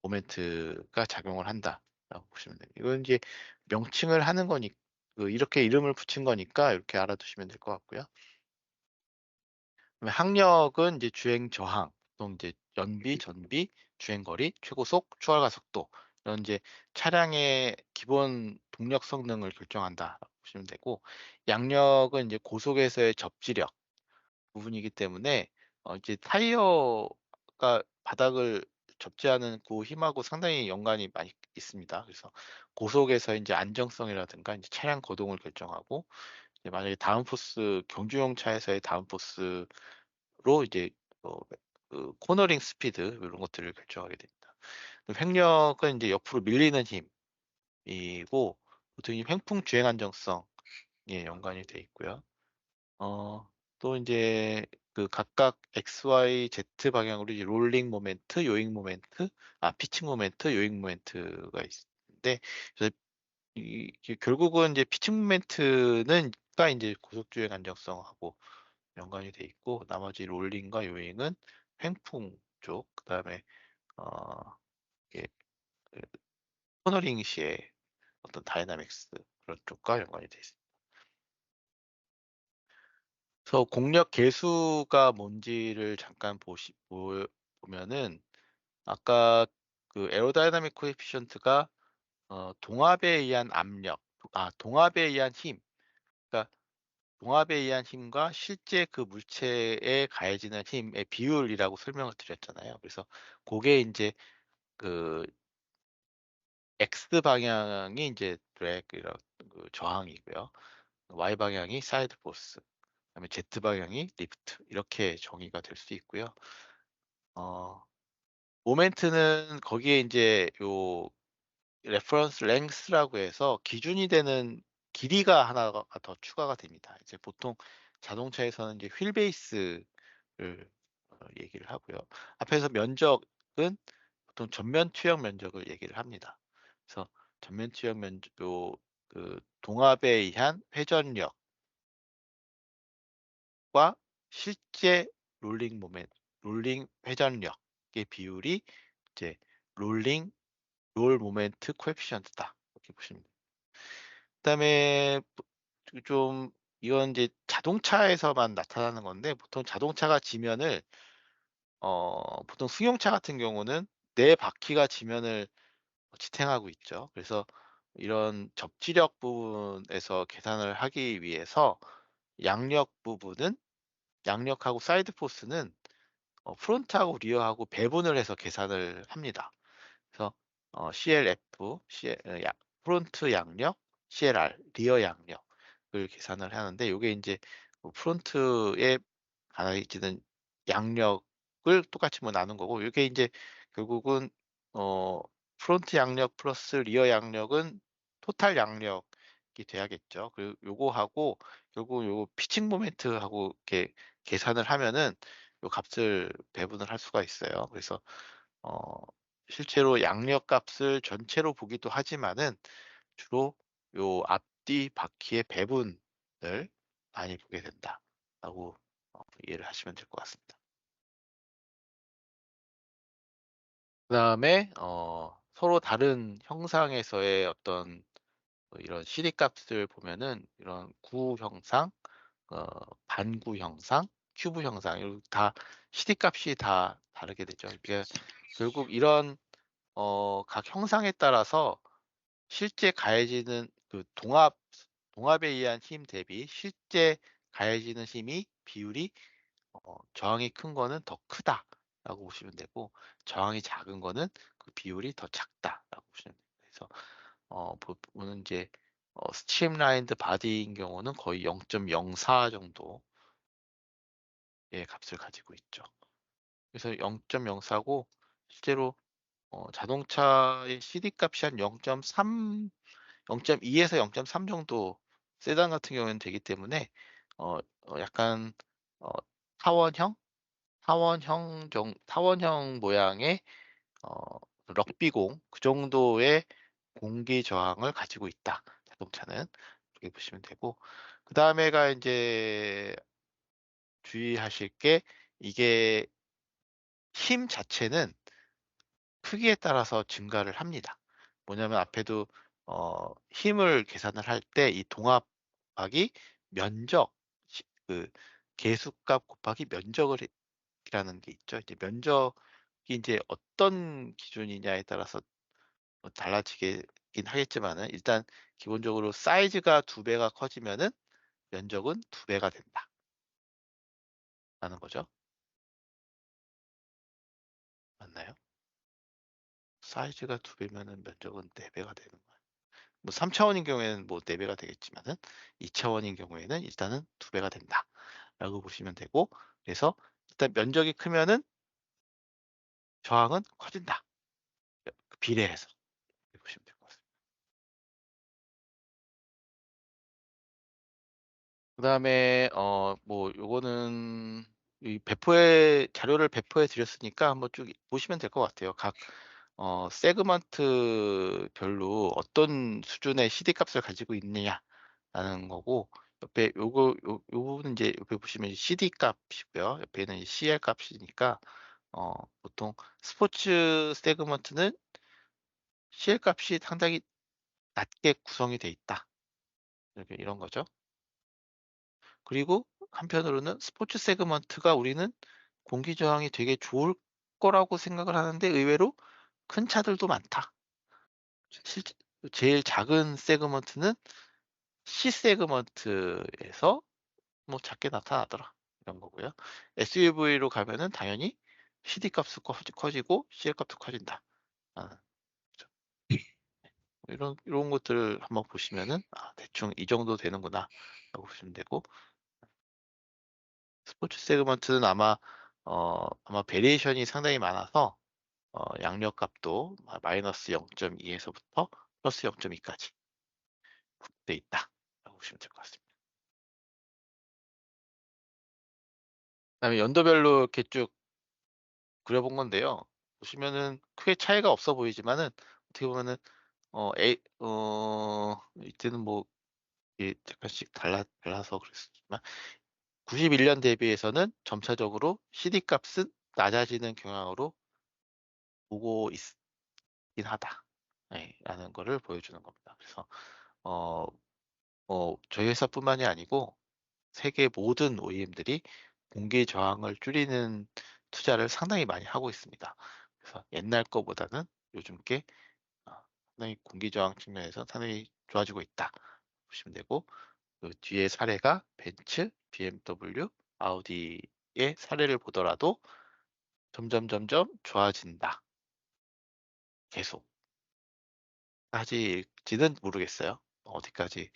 모멘트가 작용을 한다라고 보시면 됩니다. 이건 이제 명칭을 하는 거니 이렇게 이름을 붙인 거니까 이렇게 알아두시면 될 것 같고요. 그다음에 항력은 이제 주행 저항, 보통 이제 연비, 전비, 주행거리, 최고속, 추월가속도, 이런 이제 차량의 기본 동력 성능을 결정한다라고 보시면 되고, 양력은 이제 고속에서의 접지력 부분이기 때문에 이제 타이어가 바닥을 접지하는 그 힘하고 상당히 연관이 많이 있습니다. 그래서 고속에서 인제 안정성이라든가 인제 차량 거동을 결정하고, 이제 만약에 경주용 차에서의 다운포스로 이제 어 코너링 스피드, 요런 것들을 결정하게 됩니다. 횡력은 인제 옆으로 밀리는 힘이고, 보통 이 횡풍 주행 안정성에 연관이 돼 있고요. 어 또 인제 그 각각 XY, Z 방향으로 이제 롤링 모멘트, 요잉 모멘트, 피칭 모멘트, 요잉 모멘트가 있는데, 그래서 이게 결국은 이제 피칭 모멘트는 가 인제 고속 주행 안정성하고 연관이 돼 있고, 나머지 롤링과 요잉은 횡풍 쪽, 그다음에 어 이게 그 코너링 시의 어떤 다이나믹스, 그런 쪽과 연관이 돼 있습니다. 그래서 공력 계수가 뭔지를 잠깐 보면은, 아까 그 에어다이나믹 코에피션트가 동압에 의한 압력, 동압에 의한 힘, 그러니까 동압에 의한 힘과 실제 그 물체에 가해지는 힘의 비율이라고 설명을 드렸잖아요. 그래서 고게 인제 그 X 방향이 인제 드래그라 그 저항이고요. Y 방향이 사이드 포스, 그다음에 Z 방향이 리프트, 이렇게 정의가 될 수 있고요. 어 모멘트는 거기에 인제 요 레퍼런스 랭스라고 해서 기준이 되는 길이가 하나가 더 추가가 됩니다. 이제 보통 자동차에서는 이제 휠 베이스를 얘기를 하고요. 앞에서 면적은 보통 전면 투영 면적을 얘기를 합니다. 그래서 전면 투영 면적, 그 동압에 의한 회전력과 실제 롤링 회전력의 비율이 이제 롤링 롤 모멘트 코에피션트다, 이렇게 보시면 돼요. 그다음에 좀 이건 이제 자동차에서만 나타나는 건데, 보통 자동차가 지면을 보통 승용차 같은 경우는 네 바퀴가 지면을 지탱하고 있죠. 그래서 이런 접지력 부분에서 계산을 하기 위해서 양력 부분은, 양력하고 사이드 포스는 프론트하고 리어하고 배분을 해서 계산을 합니다. 그래서 CLF, 프론트 양력, CLR 리어 양력을 계산을 하는데, 요게 인제 프론트에 가해지는 양력을 똑같이 뭐 나눈 거고, 요게 인제 결국은 어 프론트 양력 플러스 리어 양력은 토탈 양력이 돼야겠죠. 그리고 요거하고 결국 요 피칭 모멘트하고 이렇게 계산을 하면은 요 값을 배분을 할 수가 있어요. 그래서 어 실제로 양력 값을 전체로 보기도 하지만은 주로 요 앞뒤 바퀴의 배분을 많이 보게 된다라고 이해를 하시면 될 것 같습니다. 그다음에 서로 다른 형상에서의 어떤 이런 CD 값을 보면은, 이런 구 형상, 어 반구 형상, 큐브 형상, 이 다 CD 값이 다 다르게 되죠. 이게 결국 이런 각 형상에 따라서 실제 가해지는 그 동압에 의한 힘 대비 실제 가해지는 힘이 비율이, 저항이 큰 거는 더 크다라고 보시면 되고, 저항이 작은 거는 그 비율이 더 작다라고 보시면 됩니다. 그래서 보면 이제 스트림라인드 바디인 경우는 거의 0.04 정도의 값을 가지고 있죠. 그래서 0.04고, 실제로 자동차의 CD 값이 한 0.2에서 0.3 정도, 세단 같은 경우에는 되기 때문에 약간 어 타원형 타원형 모양의 럭비공, 그 정도의 공기 저항을 가지고 있다, 자동차는. 그렇게 보시면 되고, 그다음에가 인제 주의하실 게, 이게 힘 자체는 크기에 따라서 증가를 합니다. 뭐냐면 앞에도 힘을 계산을 할 때 이 동압박이 면적, 그 계수값 곱하기 면적을 이라는 게 있죠. 이제 면적이 인제 어떤 기준이냐에 따라서 달라지긴 하겠지만은, 일단 기본적으로 사이즈가 두 배가 커지면은 면적은 두 배가 된다라는 거죠. 맞나요? 사이즈가 두 배면은 면적은 네 배가 되는 거예요. 뭐 3 차원인 경우에는 뭐 네 배가 되겠지만은, 2 차원인 경우에는 일단은 두 배가 된다라고 보시면 되고, 그래서 일단 면적이 크면은 저항은 커진다, 비례해서. 이렇게 보시면 될 것 같습니다. 그다음에 뭐 요거는 이 배포해 자료를 배포해 드렸으니까 한번 쭉 보시면 될 것 같아요. 각 세그먼트별로 어떤 수준의 CD 값을 가지고 있느냐라는 거고, 옆에 요 부분은 인제 옆에 보시면 CD 값이고요. 옆에는 CL 값이니까 어 보통 스포츠 세그먼트는 CL 값이 상당히 낮게 구성이 돼 있다. 이렇게 이런 거죠. 그리고 한편으로는 스포츠 세그먼트가 우리는 공기 저항이 되게 좋을 거라고 생각을 하는데 의외로 큰 차들도 많다. 실제 제일 작은 세그먼트는 C 세그먼트에서 뭐 작게 나타나더라. 이런 거고요. SUV로 가면은 당연히 CD 값도 커지고 CL 값도 커진다. 아, 그죠. 이런 것들을 한번 보시면은 '아 대충 이 정도 되는구나.'라고 보시면 되고, 스포츠 세그먼트는 아마 베리에이션이 상당히 많아서 양력 값도 마이너스 0.2 에서부터 플러스 0.2 까지 돼 있다라고 보시면 될 것 같습니다. 그다음에 연도별로 이렇게 쭉 그려 본 건데요. 보시면은 크게 차이가 없어 보이지만은 어떻게 보면은 이때는 뭐 이게 약간씩 달라서 그랬지만 91년 대비해서는 점차적으로 CD 값은 낮아지는 경향으로 보고 있긴 하다. 예 라는 거를 보여주는 겁니다. 그래서 어 저희 회사뿐만이 아니고 세계 모든 OEM들이 공기 저항을 줄이는 투자를 상당히 많이 하고 있습니다. 그래서 옛날 거보다는 요즘 게 어 상당히 공기 저항 측면에서 상당히 좋아지고 있다 보시면 되고, 그 뒤에 사례가 벤츠, BMW, 아우디의 사례를 보더라도 점점 좋아진다. 계속. 까지는 모르겠어요. 어디까지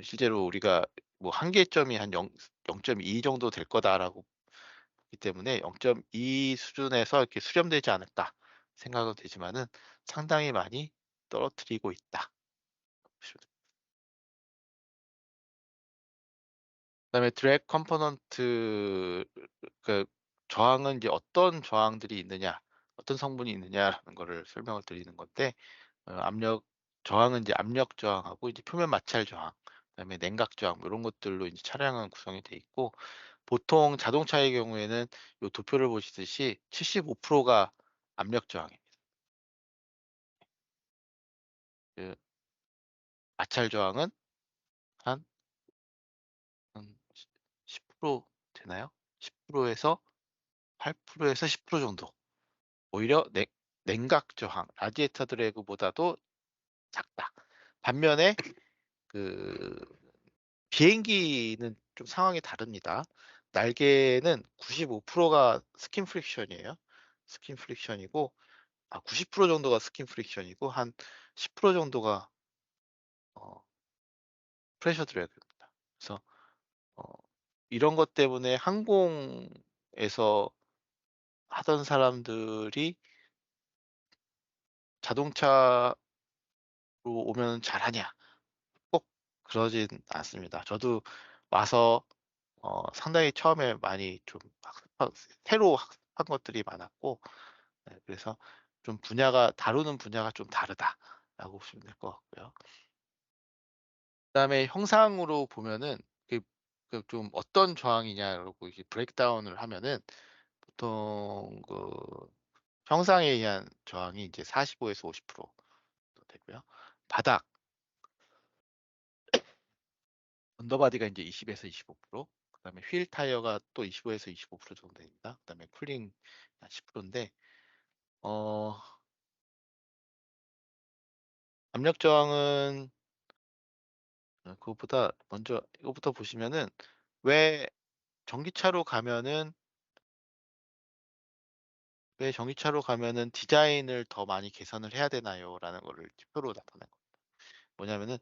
실제로 우리가 뭐 한계점이 한 0.2 정도 될 거다라고 보기 때문에 0.2 수준에서 이렇게 수렴되지 않을까 생각은 되지만은 상당히 많이 떨어뜨리고 있다. 그다음에 드랙 컴포넌트, 그 저항은 이제 어떤 저항들이 있느냐, 어떤 성분이 있느냐라는 거를 설명을 드리는 건데, 압력 저항은 이제 압력 저항하고 이제 표면 마찰 저항, 그다음에 냉각 저항 뭐 이런 것들로 이제 차량은 구성이 돼 있고, 보통 자동차의 경우에는 요 도표를 보시듯이 75%가 압력 저항입니다. 그 마찰 저항은 한 한 10% 되나요? 10% 에서 8% 에서 10% 정도. 오히려 냉각 저항, 라디에이터 드래그보다도 작다. 반면에 그 비행기는 좀 상황이 다릅니다. 날개는 95%가 스킨 프릭션이에요. 스킨 프릭션이고, 90% 정도가 스킨 프릭션이고 한 10% 정도가 어 프레셔 드래그입니다. 그래서 어 이런 것 때문에 항공에서 하던 사람들이 자동차로 오면 잘하냐? 꼭 그러진 않습니다. 저도 와서 상당히 처음에 많이 좀 새로 학습한 것들이 많았고, 네 그래서 좀 다루는 분야가 좀 다르다라고 보시면 될 것 같고요. 그다음에 형상으로 보면은 그 좀 어떤 저항이냐라고 이렇게 브레이크다운을 하면은 보통 그 형상에 의한 저항이 이제 45 에서 50% 되고요. 바닥 언더바디가 인제 20 에서 25%, 그다음에 휠 타이어가 또 25에서 25% 정도 됩니다. 그다음에 쿨링 한 10% 인데, 어 압력 저항은 그것보다 먼저 이거부터 보시면은 왜 전기차로 가면은 디자인을 더 많이 개선을 해야 되나요?'라는 거를 지표로 나타낸 거예요. 뭐냐면은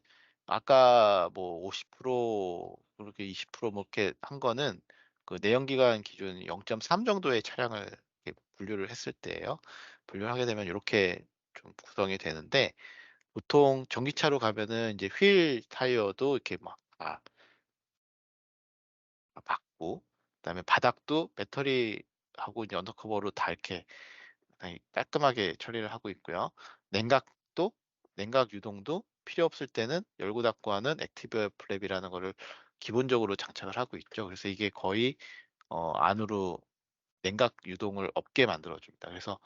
아까 뭐 50% 그렇게 20%뭐 이렇게 한 거는 그 내연기관 기준 0.3 정도의 차량을 이렇게 분류를 했을 때예요. 분류를 하게 되면 요렇게 좀 구성이 되는데, 보통 전기차로 가면은 이제 휠 타이어도 이렇게 막 있고, 그다음에 바닥도 배터리하고 이제 언더커버로 다 이렇게 상당히 깔끔하게 처리를 하고 있고요. 냉각도 냉각 유동도 필요 없을 때는 열고 닫고 하는 액티브 플랩이라는 거를 기본적으로 장착을 하고 있죠. 그래서 이게 거의 안으로 냉각 유동을 없게 만들어 줍니다. 그래서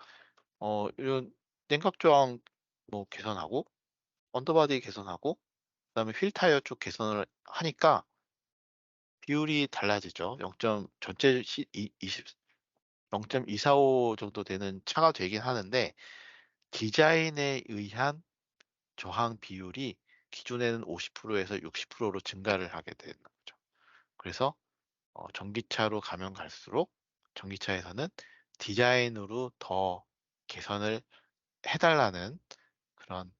이런 냉각 저항 뭐 개선하고 언더바디 개선하고 그다음에 휠 타이어 쪽 개선을 하니까 비율이 달라지죠. 0. 전체 0.245 정도 되는 차가 되긴 하는데, 디자인에 의한 저항 비율이 기존에는 50%에서 60%로 증가를 하게 되는 거죠. 그래서 전기차로 가면 갈수록 전기차에서는 디자인으로 더 개선을 해달라는 그런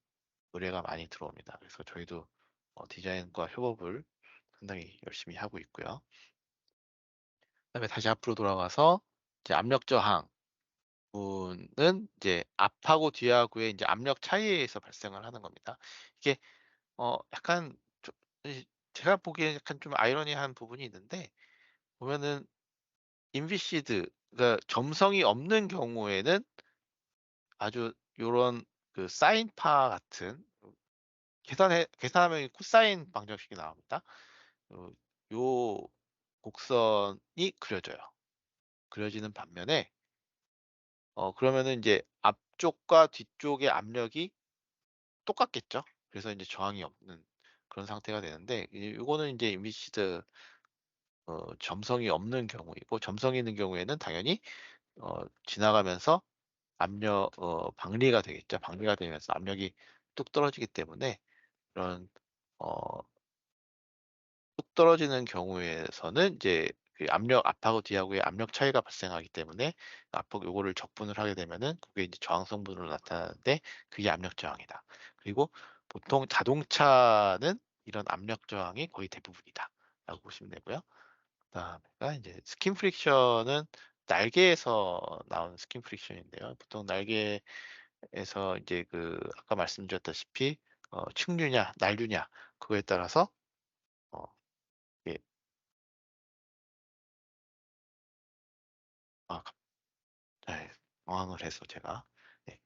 의뢰가 많이 들어옵니다. 그래서 저희도 디자인과 협업을 상당히 열심히 하고 있고요. 그다음에 다시 앞으로 돌아가서 이제 압력 저항 부분은 이제 앞하고 뒤하고의 이제 압력 차이에서 발생을 하는 겁니다. 이게 약간 좀 제가 보기에 약간 좀 아이러니한 부분이 있는데, 보면은 인비시드, 그러니까 점성이 없는 경우에는 아주 요런 그 사인파 같은 계산하면 코사인 방정식이 나옵니다. 어, 요 곡선이 그려져요. 그려지는 반면에 그러면은 이제 앞쪽과 뒤쪽의 압력이 똑같겠죠. 그래서 이제 저항이 없는 그런 상태가 되는데, 이거는 이제 인비시드 점성이 없는 경우이고, 점성이 있는 경우에는 당연히 지나가면서 방리가 되겠죠. 방리가 되면서 압력이 뚝 떨어지기 때문에 그런 어, 뚝 떨어지는 경우에서는 이제 그 앞하고 뒤하고의 압력 차이가 발생하기 때문에 앞으로 요거를 적분을 하게 되면은 그게 이제 저항 성분으로 나타나는데, 그게 압력 저항이다. 그리고 보통 자동차는 이런 압력 저항이 거의 대부분이다라고 보시면 되고요. 그다음에가 이제 스킨 프릭션은 날개에서 나오는 스킨 프릭션인데요. 보통 날개에서 이제 그 아까 말씀드렸다시피 측류냐 난류냐 그거에 따라서 어, 예, 아, 네, 당황을 해서 제가 네.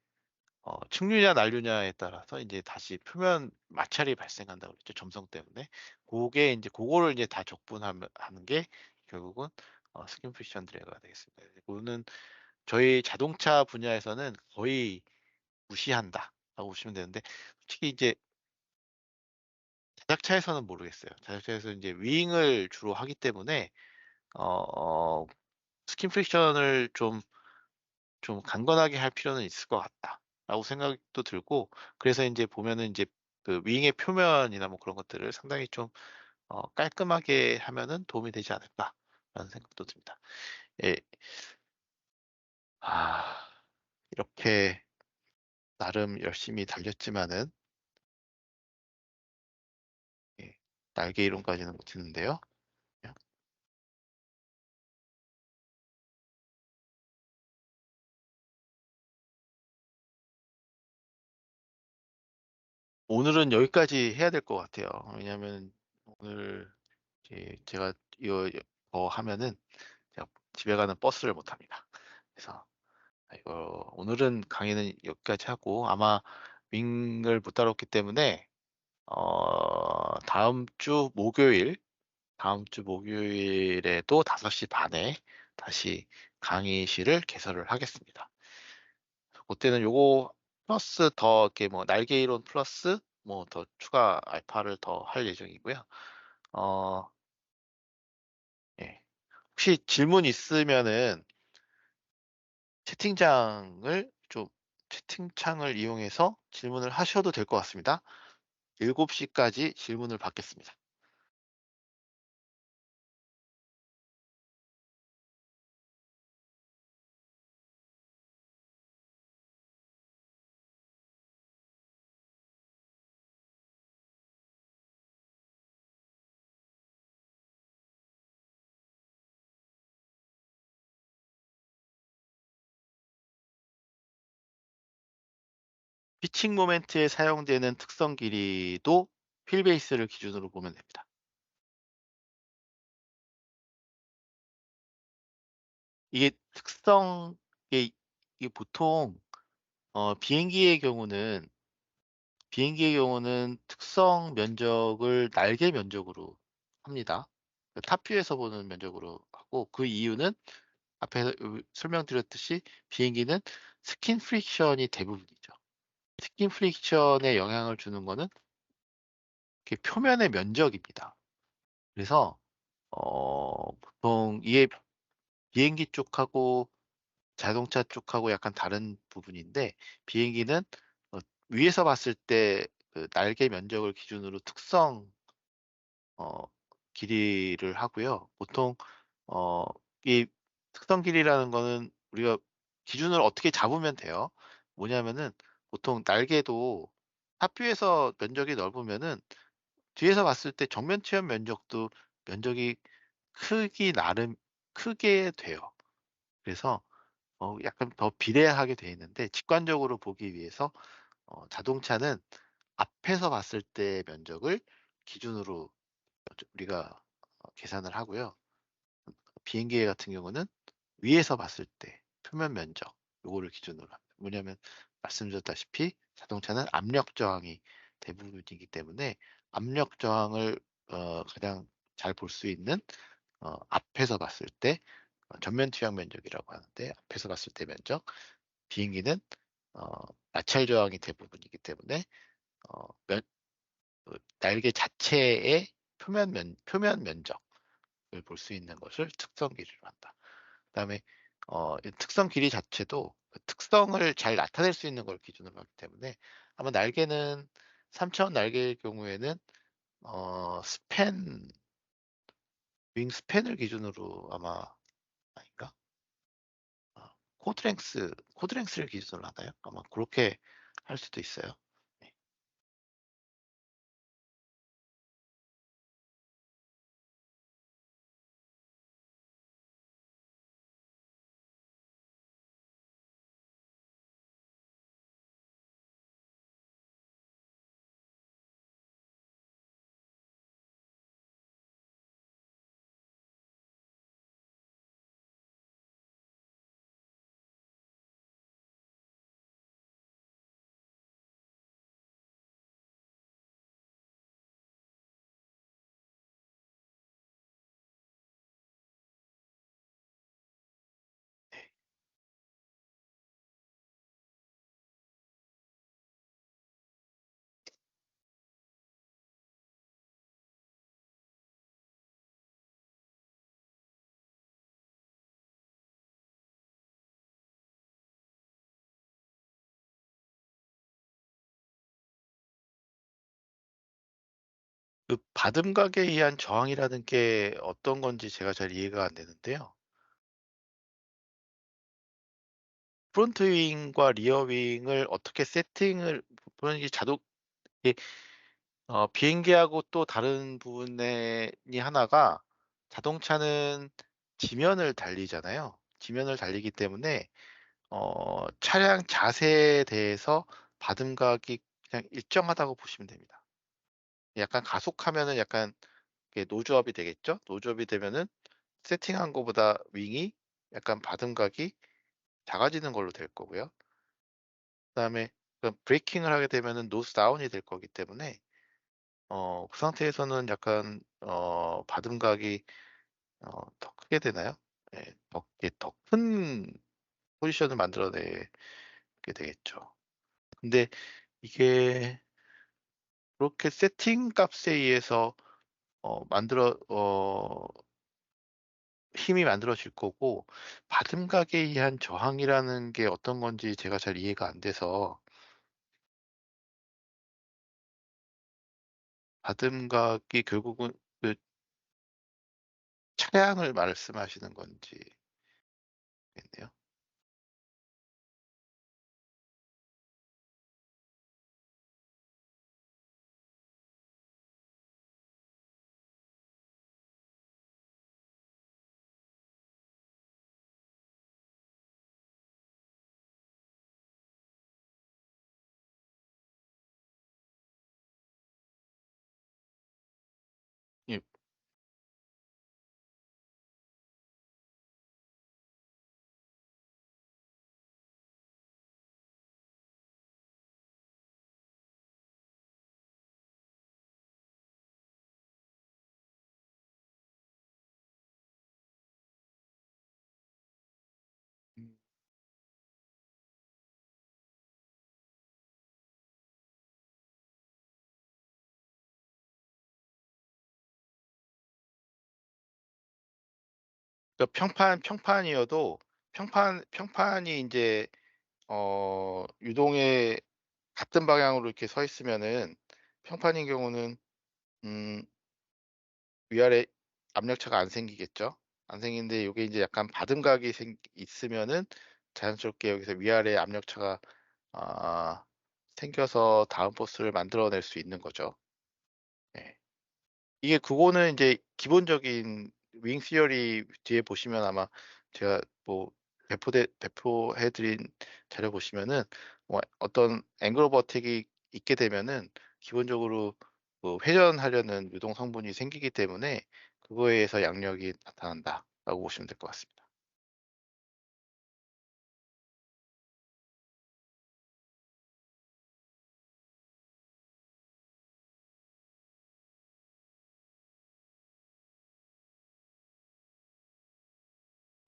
측류냐 난류냐에 따라서 이제 다시 표면 마찰이 발생한다고 그랬죠. 점성 때문에. 그게 이제 그거를 이제 다 적분하는 게 결국은 스킨 프릭션 드래그가 되겠습니다. 이거는 저희 자동차 분야에서는 거의 무시한다라고 보시면 되는데, 솔직히 이제 제작차에서는 모르겠어요. 제작차에서 이제 윙을 주로 하기 때문에 어, 어, 스킨 프릭션을 좀 강건하게 할 필요는 있을 것 같다라고 생각도 들고, 그래서 이제 보면은 이제 그 윙의 표면이나 뭐 그런 것들을 상당히 좀 깔끔하게 하면은 도움이 되지 않을까라는 생각도 듭니다. 예, 아, 이렇게 나름 열심히 달렸지만은 예, 날개 이론까지는 못했는데요. 오늘은 여기까지 해야 될 것 같아요. 왜냐하면 오늘 제가 이거 더 하면은 제가 집에 가는 버스를 못 합니다. 그래서 이거 오늘은 강의는 여기까지 하고, 아마 윙을 못 다뤘기 때문에 다음 주 목요일에도 5시 반에 다시 강의실을 개설을 하겠습니다. 그때는 요거 플러스 더 이렇게 뭐 날개 이론 플러스 뭐 더 추가 알파를 더 할 예정이고요. 어, 예. 혹시 질문 있으면은 채팅장을 좀 채팅창을 이용해서 질문을 하셔도 될 것 같습니다. 7시까지 질문을 받겠습니다. 피칭 모멘트에 사용되는 특성 길이도 휠베이스를 기준으로 보면 됩니다. 이게 특성 이게 보통 비행기의 경우는 특성 면적을 날개 면적으로 합니다. 그 탑뷰에서 보는 면적으로 하고, 그 이유는 앞에 설명드렸듯이 비행기는 스킨 프릭션이 대부분이죠. 스킨 프릭션에 영향을 주는 거는 표면의 면적입니다. 그래서 보통 이게 비행기 쪽하고 자동차 쪽하고 약간 다른 부분인데, 비행기는 어, 위에서 봤을 때 그 날개 면적을 기준으로 특성 어, 길이를 하고요. 보통 어, 이 특성 길이라는 거는 우리가 기준을 어떻게 잡으면 돼요. 뭐냐면은 보통 날개도 탑뷰에서 면적이 넓으면은 뒤에서 봤을 때 정면 취업 면적도 면적이 크기 나름 크게 돼요. 그래서 약간 더 비례하게 돼 있는데, 직관적으로 보기 위해서 자동차는 앞에서 봤을 때 면적을 기준으로 우리가 계산을 하고요. 비행기 같은 경우는 위에서 봤을 때 표면 면적, 요거를 기준으로 합니다. 뭐냐면 말씀드렸다시피 자동차는 압력 저항이 대부분이기 때문에 압력 저항을 가장 잘 볼 수 있는 앞에서 봤을 때 전면 투영 면적이라고 하는데, 앞에서 봤을 때 면적, 비행기는 어, 마찰 저항이 대부분이기 때문에 날개 자체의 표면 면적을 볼 수 있는 것을 특성 길이로 한다. 그다음에 이 특성 길이 자체도 그 특성을 잘 나타낼 수 있는 걸 기준으로 하기 때문에, 아마 날개는 3차원 날개의 경우에는 스팬 윙 스팬을 기준으로 아마, 아닌가? 어, 코드랭스를 기준으로 하나요? 아마 그렇게 할 수도 있어요. 네. 그 받음각에 의한 저항이라는 게 어떤 건지 제가 잘 이해가 안 되는데요. 프론트 윙과 리어 윙을 어떻게 세팅을, 보는 게 이게 비행기하고 또 다른 부분이 하나가, 자동차는 지면을 달리잖아요. 지면을 달리기 때문에 차량 자세에 대해서 받음각이 그냥 일정하다고 보시면 됩니다. 약간 가속하면은 약간 이게 노즈업이 되겠죠? 노즈업이 되면은 세팅한 거보다 윙이 약간 받음각이 작아지는 걸로 될 거고요. 그다음에 브레이킹을 하게 되면은 노스 다운이 될 거기 때문에 그 상태에서는 약간 받음각이 더 크게 되나요? 예, 더 큰 포지션을 만들어내게 되겠죠. 근데 이게 그렇게 세팅 값에 의해서 만들어 힘이 만들어질 거고, 받음각에 의한 저항이라는 게 어떤 건지 제가 잘 이해가 안 돼서, 받음각이 결국은 그 차량을 말씀하시는 건지 겠네요. 예. 그러니까 평판이어도 평판이 인제 유동에 같은 방향으로 이렇게 서 있으면은 평판인 경우는 음 위아래 압력차가 안 생기겠죠. 안 생기는데 요게 인제 약간 받음각이 있으면은 자연스럽게 여기서 위아래 압력차가 아 생겨서 다운 포스를 만들어낼 수 있는 거죠. 예. 이게 그거는 인제 기본적인 윙 시어리 뒤에 보시면 아마 제가 뭐 배포해 드린 자료 보시면은 뭐 어떤 앵글 오브 어택이 있게 되면은 기본적으로 그 회전하려는 유동 성분이 생기기 때문에 그거에 의해서 양력이 나타난다라고 보시면 될 것 같습니다.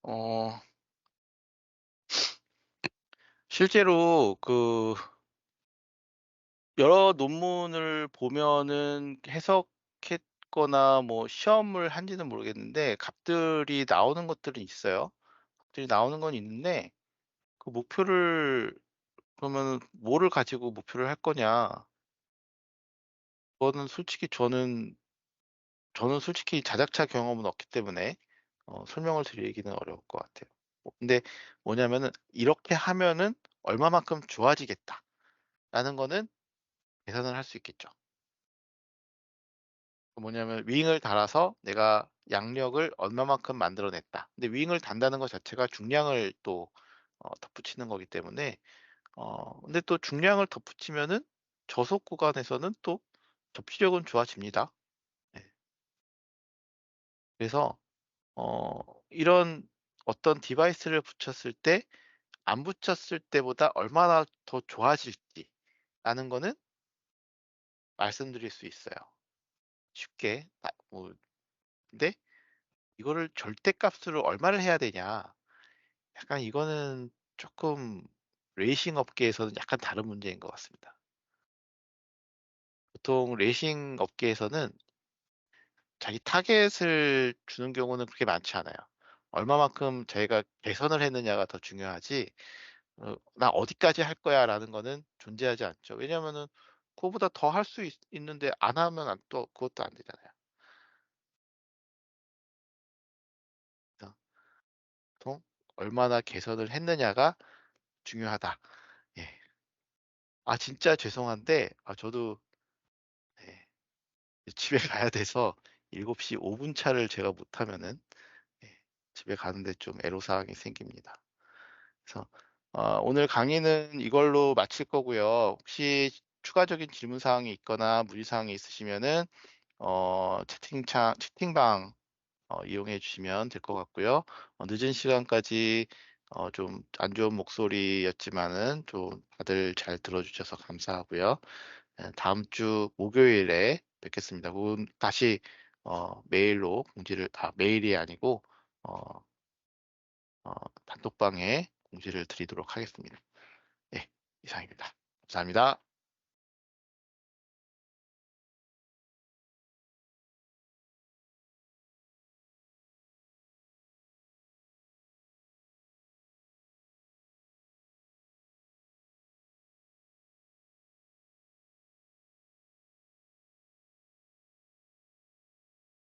어 실제로 그 여러 논문을 보면은 해석했거나 뭐 시험을 한지는 모르겠는데 값들이 나오는 것들은 있어요. 값들이 나오는 건 있는데 그 목표를 그러면은 뭐를 가지고 목표를 할 거냐. 그거는 솔직히 저는 솔직히 자작차 경험은 없기 때문에 설명을 드리기는 어려울 것 같아요. 근데 뭐냐면은 '이렇게 하면은 얼마만큼 좋아지겠다.'라는 거는 계산을 할 수 있겠죠. 뭐냐면 윙을 달아서 내가 양력을 얼마만큼 만들어 냈다. 근데 윙을 단다는 것 자체가 중량을 또 덧붙이는 거기 때문에 근데 또 중량을 덧붙이면은 저속 구간에서는 또 접지력은 좋아집니다. 네. 그래서 어 이런 어떤 디바이스를 붙였을 때 안 붙였을 때보다 얼마나 더 좋아질지라는 거는 말씀드릴 수 있어요. 쉽게 뭐 근데 이거를 절대값으로 얼마를 해야 되냐. 약간 이거는 조금 레이싱 업계에서는 약간 다른 문제인 것 같습니다. 보통 레이싱 업계에서는 자기 타겟을 주는 경우는 그렇게 많지 않아요. 얼마만큼 자기가 개선을 했느냐가 더 중요하지 '나 어디까지 할 거야.'라는 거는 존재하지 않죠. 왜냐하면은 그거보다 더 할 수 있는데 안 하면 또 그것도 안 되잖아요. 그래서 보통 '얼마나 개선을 했느냐가 중요하다.' 예. 진짜 죄송한데 저도 네 집에 가야 돼서 7시 5분 차를 제가 못 하면은 예 집에 가는데 좀 애로사항이 생깁니다. 그래서 오늘 강의는 이걸로 마칠 거고요. 혹시 추가적인 질문 사항이 있거나 문의 사항이 있으시면은 채팅방 이용해 주시면 될 것 같고요. 늦은 시간까지 좀 안 좋은 목소리였지만은 좀 다들 잘 들어 주셔서 감사하고요. 다음 주 목요일에 뵙겠습니다. 그건 다시 메일로 공지를 메일이 아니고 어 어 단톡방에 공지를 드리도록 하겠습니다. 네. 이상입니다. 감사합니다.